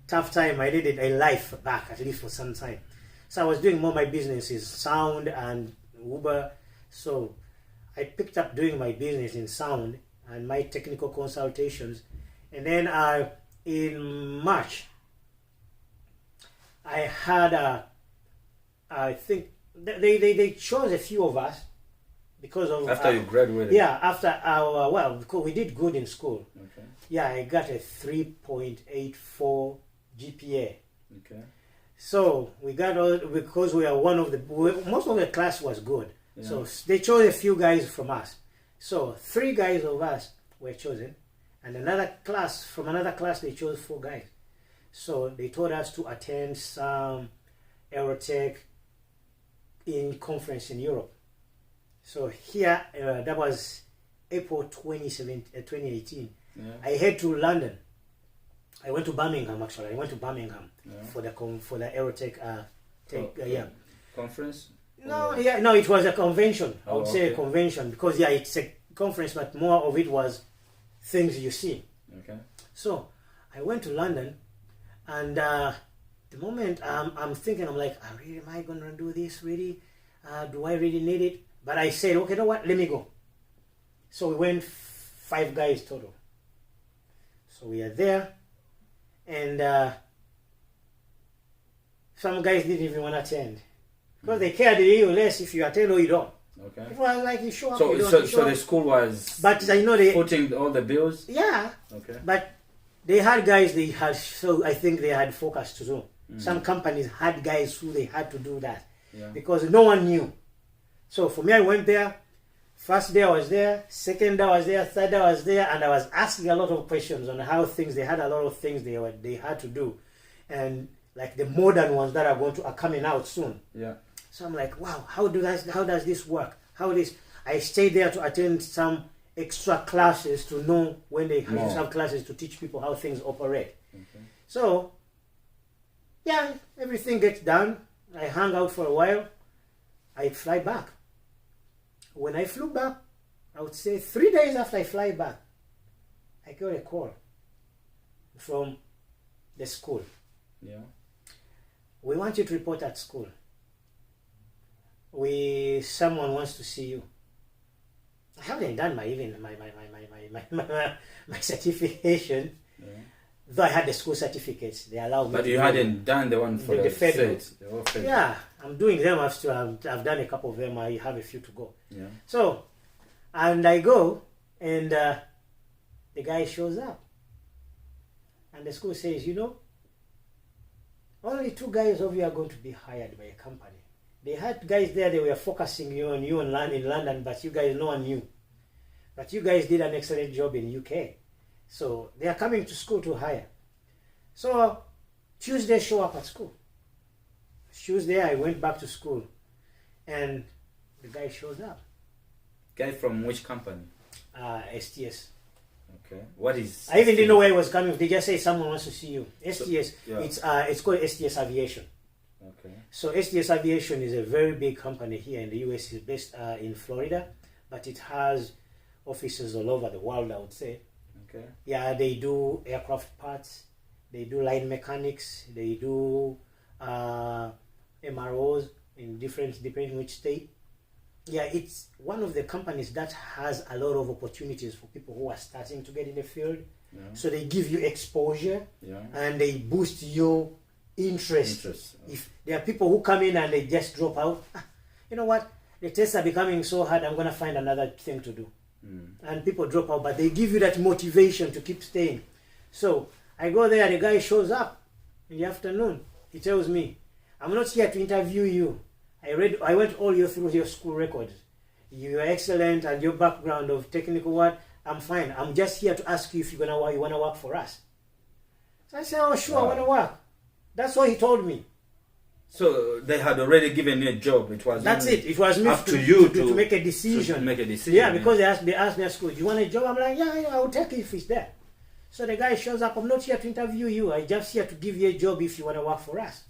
tough time, I needed a life back, at least for some time. So I was doing more my businesses, sound and Uber. So I picked up doing my business in sound and my technical consultations. And then in March, I had I think they chose a few of us because of After you graduated. Yeah, after our because we did good in school. Okay. Yeah, I got a 3.84 GPA. Okay. So we got all, because we are one of the most of the class was good. Yeah. So they chose a few guys from us. So 3 guys of us were chosen, and another class from another class they chose 4 guys. So they told us to attend some Aerotech in conference in Europe. So here, that was April 2018. Yeah. I head to London. I went to Birmingham, actually. I went to Birmingham for the Aerotech Conference? No, it was a convention. I would say a okay. convention, because it's a conference, but more of it was things you see. Okay. So I went to London, and the moment I'm thinking, I'm like, am I going to do this really? Do I really need it? But I said, okay, you know what? Let me go. So we went 5 guys total. So we are there, and some guys didn't even want to attend, because they cared you less if you attend or you don't. Okay. It was like you show up, So, you don't. so, You show so up. the school was But I know they, putting all the bills? yeah, Okay. but they had guys they had, so I think they had focus to do. Some companies had guys who they had to do that, because no one knew. So for me, I went there. First day I was there, second day I was there, third day I was there, and I was asking a lot of questions on how things, they had a lot of things they had to do, and like the modern ones that are coming out soon. Yeah. So I'm like, wow, how does this work? I stayed there to attend some extra classes to know when they have classes to teach people how things operate. Okay. So yeah, everything gets done. I hang out for a while. I fly back. When I flew back, I would say 3 days after I fly back, I got a call from the school. Yeah. We want you to report at school. Someone wants to see you. I haven't done my certification. Yeah. Though I had the school certificates, they allowed me. But to you do hadn't done the one for the the federal. state. The whole federal. Yeah, I'm doing them. I've done a couple of them. I have a few to go. Yeah. So, and I go, and the guy shows up, and the school says, only 2 guys of you are going to be hired by a company. They had guys there. They were focusing on you in London, but you guys, no one knew. But you guys did an excellent job in UK. So they are coming to school to hire. So Tuesday, show up at school. Tuesday, I went back to school, and the guy shows up. Guy from which company? STS. Okay. What is? I even didn't know where he was coming. They just say someone wants to see you. STS. yeah. It's called STS Aviation. Okay. So STS Aviation is a very big company here in the US. It's based in Florida, but it has offices all over the world, I would say. Okay. Yeah, they do aircraft parts, they do line mechanics, they do MROs in depending which state. Yeah, it's one of the companies that has a lot of opportunities for people who are starting to get in the field. Yeah. So they give you exposure, Yeah. and they boost your interest. If there are people who come in and they just drop out, you know what? The tests are becoming so hard, I'm going to find another thing to do. And people drop out, but they give you that motivation to keep staying. So I go there, the guy shows up in the afternoon. He tells me, I'm not here to interview you. I went all you through your school records. You are excellent, and your background of technical what, I'm fine. I'm just here to ask you if you want to work for us. So I said, oh sure, I want to work. That's what he told me. So they had already given you a job. It was That's it. It was me up to you to make a decision. To make a decision. Yeah, because they asked me at school, do you want a job? I'm like, yeah, I will take it if it's there. So the guy shows up, I'm not here to interview you. I'm just here to give you a job if you want to work for us.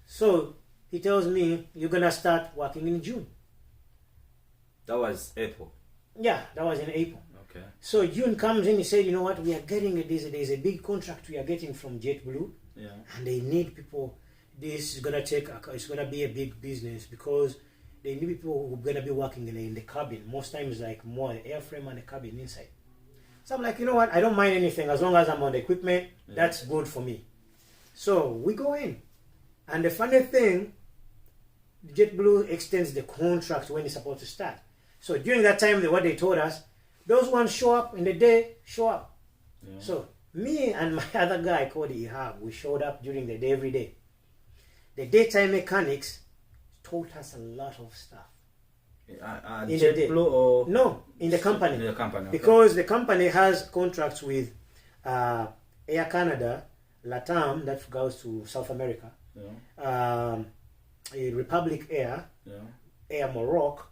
So he tells me, you're going to start working in June. That was April. Yeah, that was in April. Okay. So June comes in, he said, you know what, we are getting there's a big contract we are getting from JetBlue. Yeah. And they need people. This is going to it's going to be a big business because they need people who are going to be working in the cabin. Most times like more the airframe and the cabin inside. So I'm like, you know what, I don't mind anything as long as I'm on the equipment. Yeah. That's good for me. So we go in. And the funny thing, JetBlue extends the contract when it's supposed to start. So during that time, what they told us, those ones show up in the day, show up. Yeah. So me and my other guy called Ihab, we showed up during the day every day. The daytime mechanics taught us a lot of stuff. In JetBlue or? No, in the company. In the company, okay. Because the company has contracts with Air Canada, LATAM, that goes to South America, yeah. Republic Air, yeah. Air Morocco,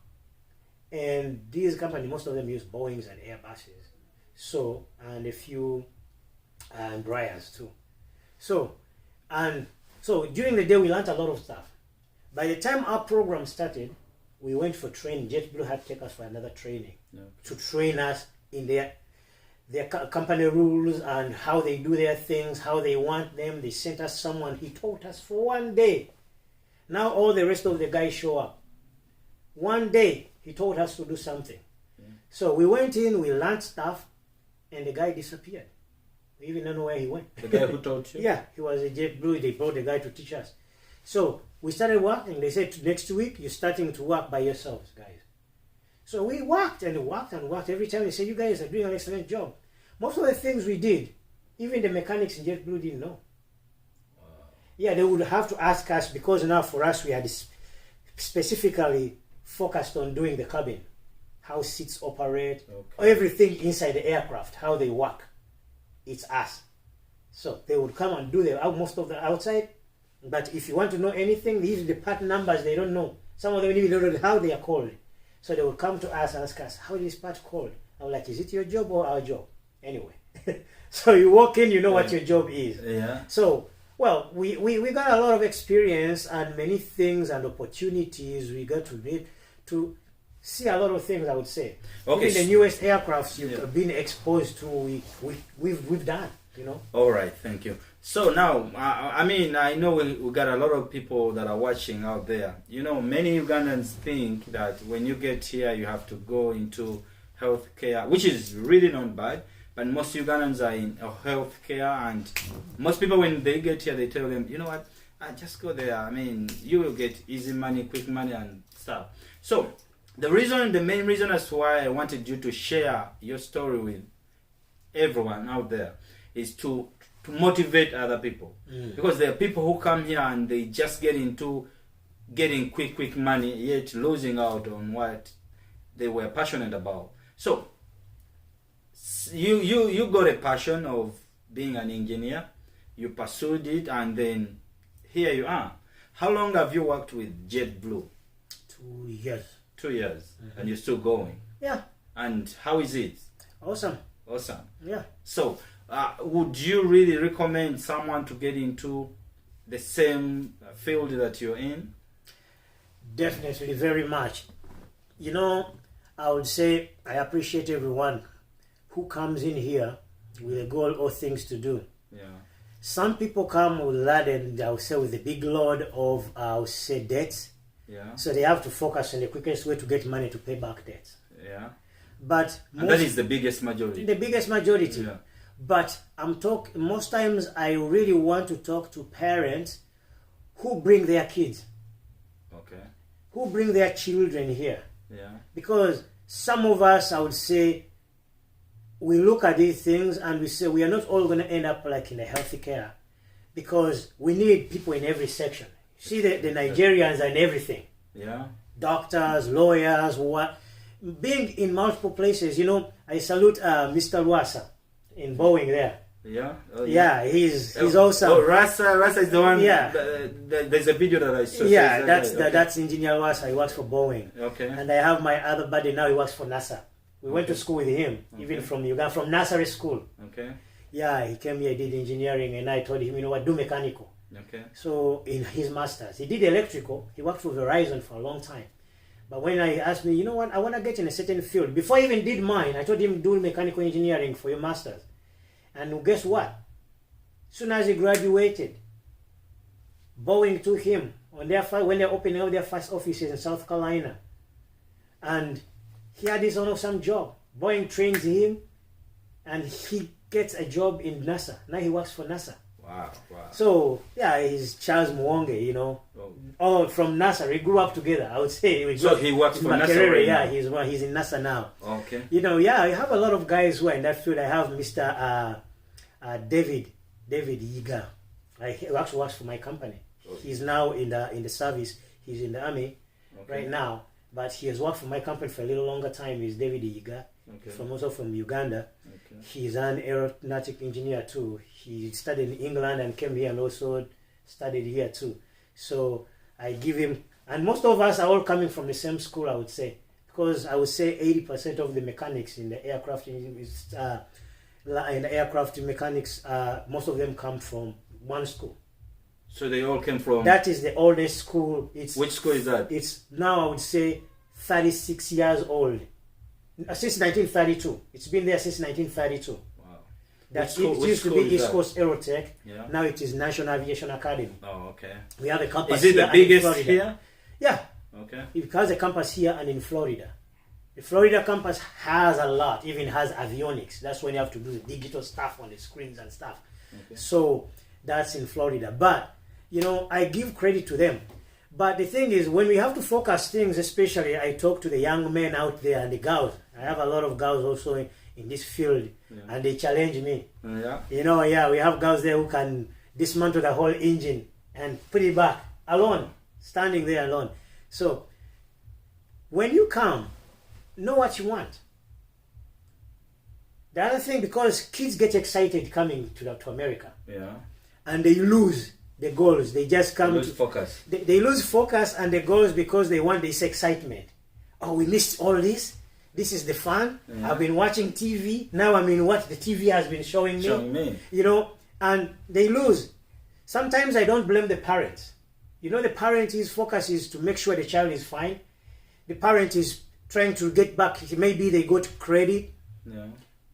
and these companies, most of them use Boeings and Airbuses. So, and a few Bryars too. So during the day we learned a lot of stuff. By the time our program started, we went for training. JetBlue had to take us for another training, okay, to train us in their company rules and how they do their things, how they want them. They sent us someone. He taught us for one day. Now all the rest of the guys show up. One day he taught us to do something. Yeah. So we went in, we learned stuff, and the guy disappeared. We even don't know where he went. The guy who taught you? Yeah, he was a JetBlue. They brought the guy to teach us. So we started working. They said, next week, you're starting to work by yourselves, guys. So we worked and worked and worked. Every time they said, you guys are doing an excellent job. Most of the things we did, even the mechanics in JetBlue didn't know. Wow. Yeah, they would have to ask us, because now for us, we had specifically focused on doing the cabin, how seats operate, okay, everything inside the aircraft, how they work. It's us. So they would come and do most of the outside. But if you want to know anything, these are the part numbers they don't know. Some of them even don't know how they are called. So they would come to us and ask us, how is this part called? I'm like, is it your job or our job? Anyway. So you walk in, you know what your job is. Yeah. So, well, we got a lot of experience and many things and opportunities. We got to see a lot of things, I would say. Okay. Even the newest aircrafts you've been exposed to, we've done, you know. All right, thank you. So now, I know we got a lot of people that are watching out there. You know, many Ugandans think that when you get here, you have to go into healthcare, which is really not bad. But most Ugandans are in healthcare, and most people, when they get here, they tell them, you know what, just go there. I mean, you will get easy money, quick money, and stuff. So the main reason as to why I wanted you to share your story with everyone out there is to motivate other people. Because there are people who come here and they just get into getting quick money, yet losing out on what they were passionate about. So you got a passion of being an engineer, you pursued it, and then here you are. How long have you worked with JetBlue? 2 years. 2 years. Mm-hmm. And you're still going? Yeah. And how is it? Awesome. Yeah. So would you really recommend someone to get into the same field that you're in? Definitely, very much. You know, I would say I appreciate everyone who comes in here with a goal or things to do. Yeah. Some people come with laden, I would say, with a big load of, I would say, debts. Yeah. So they have to focus on the quickest way to get money to pay back debts. Yeah. But And that is the biggest majority. the biggest majority. Yeah. But most times I really want to talk to parents who bring their kids, Okay. who bring their children here. Yeah. Because some of us, I would say, we look at these things and we say we are not all going to end up like in a healthy care, because we need people in every section. See the Nigerians and everything. Yeah. Doctors, lawyers, what. Being in multiple places, I salute Mr. Luasa in Boeing there. Yeah. Yeah, he's awesome. Oh, Rasa is the one. Yeah. There's a video that I saw. Yeah, So that's Engineer Luasa. He works for Boeing. Okay. And I have my other buddy now. He works for NASA. We went to school with him, even from Uganda, from nursery school. Okay. Yeah, he came here, did engineering, and I told him, you know what, do mechanical. Okay. So in his masters, he did electrical. He worked for Verizon for a long time. But when I asked me, you know what, I want to get in a certain field. Before I even did mine, I told him, do mechanical engineering for your masters. And guess what? As soon as he graduated, Boeing took him when they're opening up their first offices in South Carolina. And he had this awesome job. Boeing trains him, and he gets a job in NASA. Now he works for NASA. Wow. So, yeah, he's Charles Mwonge, Oh, from NASA. We grew up together, I would say. So he works for NASA right yeah, now? he's in NASA now. Okay. I have a lot of guys who are in that field. I have Mr. David Yiga. He actually works for my company. Okay. He's now in the service. He's in the army right now. But he has worked for my company for a little longer time. He's David Yiga, also from Uganda. Okay. He's an aeronautic engineer too. He studied in England and came here and also studied here too. So I give him, and most of us are all coming from the same school, I would say, because I would say 80% of the mechanics in the aircraft mechanics, most of them come from one school. So they all came from... That is the oldest school. Which school is that? It's now, I would say, 36 years old. Since 1932. It's been there since 1932. Wow. It used to be East Coast Aerotech. Yeah. Now it is National Aviation Academy. Oh, okay. We have a campus here. Is it the biggest in Florida. here? Yeah. Okay. It has a campus here and in Florida. The Florida campus has a lot, even has avionics. That's when you have to do the digital stuff on the screens and stuff. Okay. So that's in Florida. But, I give credit to them. But the thing is, when we have to focus things, especially I talk to the young men out there and the girls. I have a lot of girls also in this field, and they challenge me. Yeah. We have girls there who can dismantle the whole engine and put it back alone, standing there alone. So when you come, know what you want. The other thing, because kids get excited coming to America, and they lose the goals. They just come lose focus. They lose focus and the goals because they want this excitement. Oh, we missed all this. This is the fun. I've been watching TV. Now I'm in what the TV has been showing me. And they lose. Sometimes I don't blame the parents. The parent, his focus is to make sure the child is fine. The parent is trying to get back. Maybe they go to credit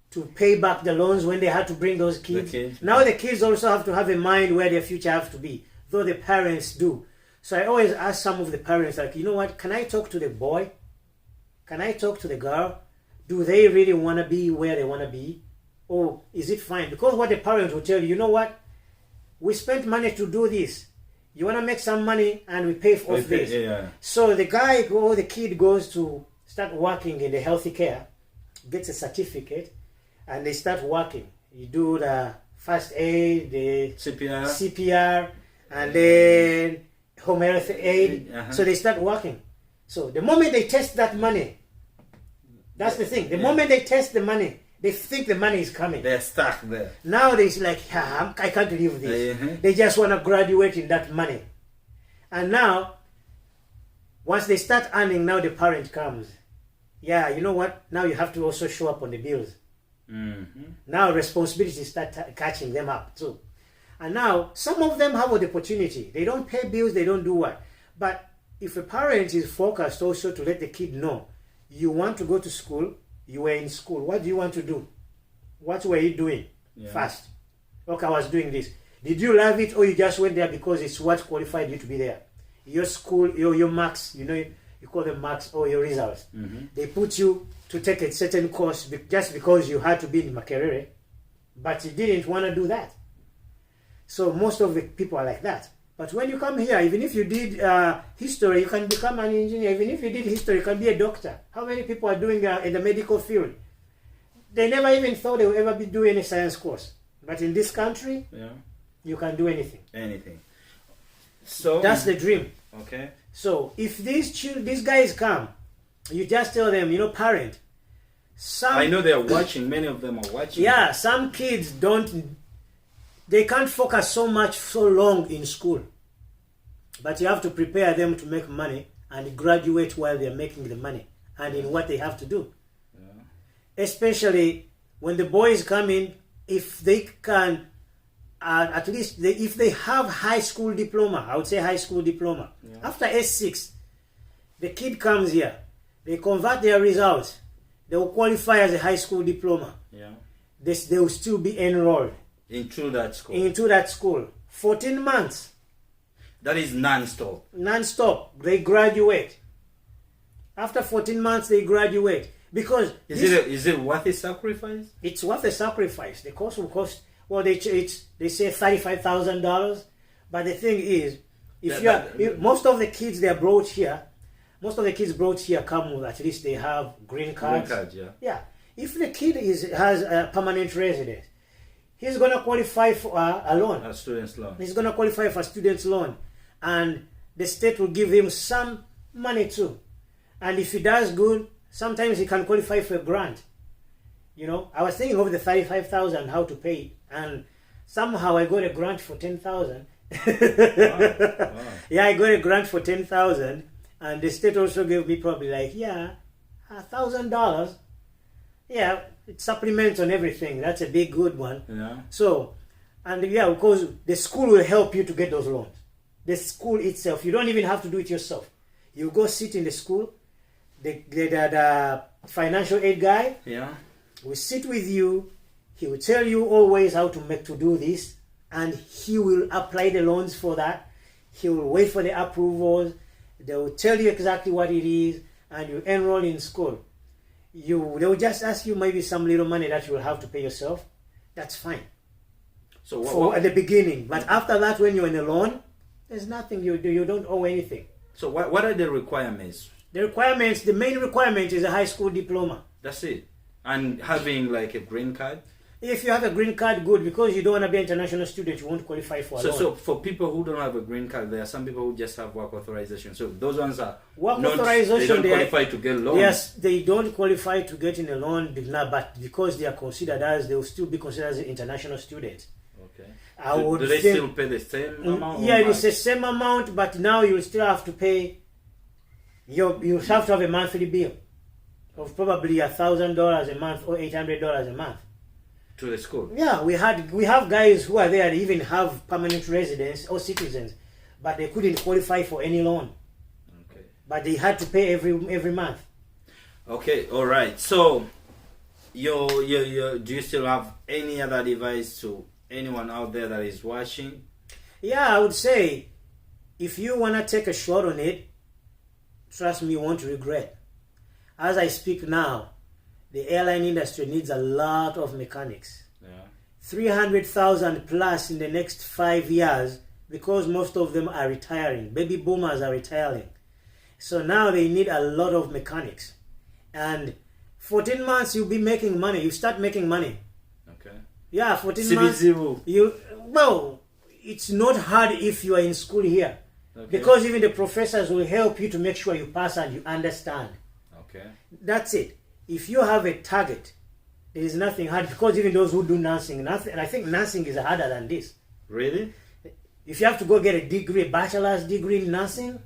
to pay back the loans when they had to bring those kids. Now the kids also have to have a mind where their future have to be, though the parents do. So I always ask some of the parents, like, you know what, can I talk to the boy? Can I talk to the girl? Do they really want to be where they want to be? Or is it fine? Because what the parents will tell you, you know what, we spent money to do this. You want to make some money and we pay off this. Yeah. So the kid goes to start working in the healthy care, gets a certificate, and they start working. You do the first aid, the CPR, and then home health aid. So they start working. So the moment they test that money, that's the thing. The moment they test the money, they think the money is coming. They're stuck there. Now they're like, I can't leave this. They just want to graduate in that money. And now, once they start earning, now the parent comes. Yeah, you know what? Now you have to also show up on the bills. Now responsibilities start catching them up too. And now some of them have the opportunity. They don't pay bills, they don't do what. But if a parent is focused also to let the kid know, you want to go to school, you were in school, what do you want to do? What were you doing first? Okay, I was doing this. Did you love it or you just went there because it's what qualified you to be there? your school, your marks, you call them marks or your results. They put you to take a certain course just because you had to be in Makerere, but you didn't want to do that. So most of the people are like that. But when you come here, even if you did history, you can become an engineer. Even if you did history, you can be a doctor. How many people are doing in the medical field? They never even thought they would ever be doing a science course. But in this country, you can do anything. Anything. So that's the dream. Okay. So if these guys come, you just tell them, parent. I know they are watching. Many of them are watching. Yeah, some kids they can't focus so long in school. But you have to prepare them to make money and graduate while they're making the money and in what they have to do. Especially when the boys come in, if they can, at least if they have high school diploma, I would say high school diploma. After S6, the kid comes here, they convert their results, they will qualify as a high school diploma. They will still be enrolled into that school. 14 months. That is non-stop. Non-stop. They graduate. After 14 months, they graduate. Because is it worth a sacrifice? It's worth a sacrifice. The course will cost, well, they say $35,000. But the thing is, most of the kids they are brought here, come with at least they have green cards. Yeah. If the kid has a permanent residence, he's going to qualify for a loan. A student's loan. He's going to qualify for a student's loan. And the state will give him some money too. And if he does good, sometimes he can qualify for a grant. I was thinking of the $35,000, how to pay it. And somehow I got a grant for $10,000. Wow. Yeah, I got a grant for $10,000. And the state also gave me probably $1,000. Yeah, it supplements on everything. That's a big good one. So, and because the school will help you to get those loans. The school itself, you don't even have to do it yourself. You go sit in the school, the financial aid guy will sit with you. He will tell you always how to do this, and he will apply the loans for that. He will wait for the approvals. They will tell you exactly what it is, and you enroll in school. They will just ask you maybe some little money that you will have to pay yourself. That's fine. So at the beginning, but after that, when you're in a loan, there's nothing you do. You don't owe anything. So what are the requirements? The main requirement is a high school diploma. That's it. And having a green card? If you have a green card, good, because you don't want to be an international student, you won't qualify for a loan. So for people who don't have a green card, there are some people who just have work authorization. So those ones are authorization. They don't qualify to get loans. Yes, they don't qualify to get in a loan, but because they are considered they will still be considered as international students. Okay. Do they still pay the same amount? Yeah, it's the same amount, but now you still have to pay. You have to have a monthly bill of probably $1,000 a month or $800 a month. To the school. Yeah, we have guys who are there, they even have permanent residents or citizens, but they couldn't qualify for any loan. Okay. But they had to pay every month. Okay, all right. So, do you still have any other advice to anyone out there that is watching? Yeah, I would say, if you want to take a shot on it, trust me, you won't regret. As I speak now, the airline industry needs a lot of mechanics. 300,000 plus in the next 5 years, because most of them are retiring. Baby boomers are retiring. So now they need a lot of mechanics. And 14 months you'll be making money. You start making money. Okay. Yeah, 14 CB0. months. It's not hard if you are in school here. Okay. Because even the professors will help you to make sure you pass and you understand. Okay. That's it. If you have a target, there is nothing hard, because even those who do nursing, and I think nursing is harder than this. Really? If you have to go get a degree, a bachelor's degree in nursing,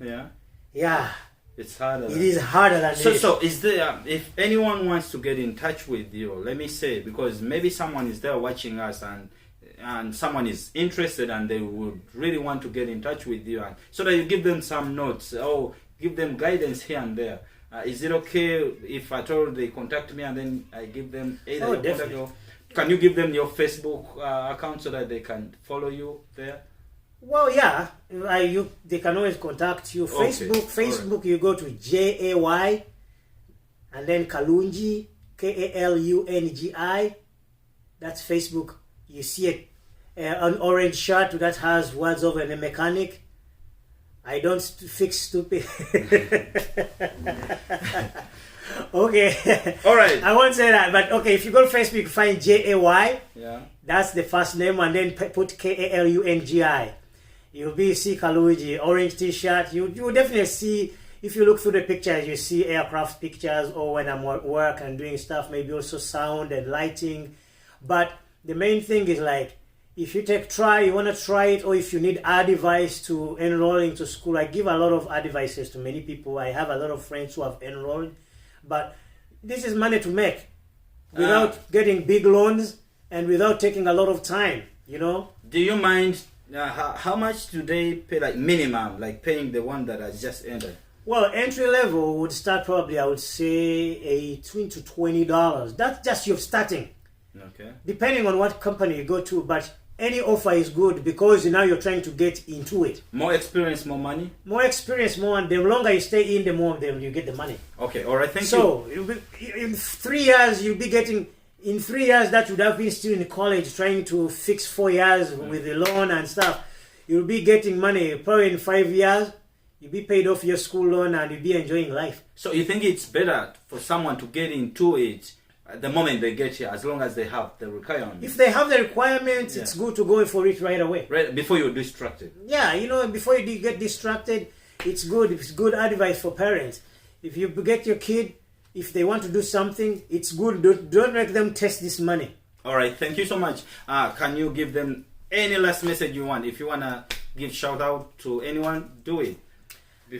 it's harder. It is harder than this. So is there, if anyone wants to get in touch with you, let me say, because maybe someone is there watching us and someone is interested and they would really want to get in touch with you, and so that you give them some notes or give them guidance here and there. Is it okay if at all they contact me and then I give them either your contact, or can you give them your Facebook account so that they can follow you there? Well, yeah, they can always contact you. Okay, Facebook, you go to JAY, and then Kalunji, KALUNGI. That's Facebook. You see an orange shirt that has words of a mechanic. I don't fix stupid. Okay. All right. I won't say that, but okay. If you go to Facebook, find JAY. Yeah. That's the first name, and then put KALUNGI. You'll see Kalunji, orange T-shirt. You will definitely see, if you look through the pictures, you see aircraft pictures, or when I'm at work and doing stuff, maybe also sound and lighting. But the main thing is like, if you you want to try it, or if you need advice to enroll into school, I give a lot of advices to many people. I have a lot of friends who have enrolled, but this is money to make without getting big loans and without taking a lot of time, you know. Do you mind how much do they pay, like minimum, like paying the one that has just ended? Well, entry level would start probably, I would say, $18 to $20. That's just your starting. Okay. Depending on what company you go to, but any offer is good because now you're trying to get into it. More experience, more money? More experience, more, and the longer you stay in, the more you get the money. Okay, all right, thank you. So, in 3 years, you'll be getting, in 3 years that would have been still in college trying to fix 4 years with the loan and stuff, you'll be getting money. Probably in 5 years, you'll be paid off your school loan and you'll be enjoying life. So you think it's better for someone to get into it the moment they get here, as long as they have the requirements? If they have the requirements, it's good to go for it right away. Right, before you're distracted. Yeah, before you get distracted, it's good. It's good advice for parents. If you get your kid, if they want to do something, it's good. Don't make them test this money. All right, thank you so much. Can you give them any last message you want? If you want to give shout out to anyone, do it.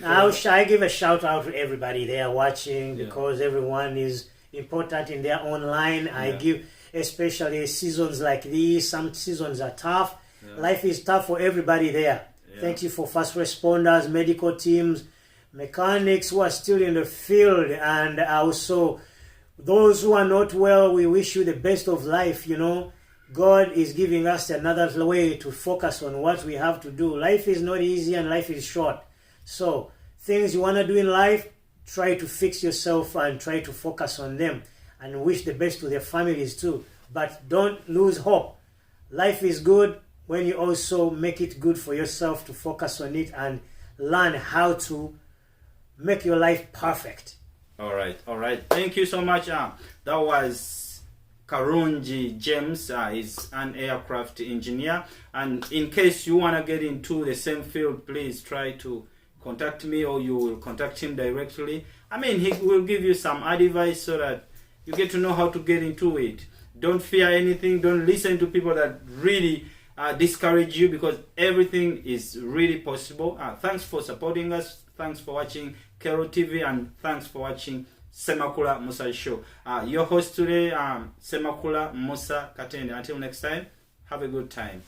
I give a shout out to everybody there watching, because everyone is important in their own line. I give, especially seasons like these, some seasons are tough. Life is tough for everybody there. Thank you for first responders, medical teams, mechanics who are still in the field, and also those who are not well. We wish you the best of life. God is giving us another way to focus on what we have to do. Life is not easy and life is short. So things you want to do in life, try to fix yourself and try to focus on them, and wish the best to their families too. But don't lose hope. Life is good when you also make it good for yourself to focus on it and learn how to make your life perfect. All right. Thank you so much. That was Kalunji James. He's an aircraft engineer. And in case you want to get into the same field, please try to contact me, or you will contact him directly. He will give you some advice so that you get to know how to get into it. Don't fear anything. Don't listen to people that really discourage you, because everything is really possible. Thanks for supporting us. Thanks for watching Kero TV, and thanks for watching Semakula Musa Show. Your host today, Semakula Musa Katende. Until next time, have a good time.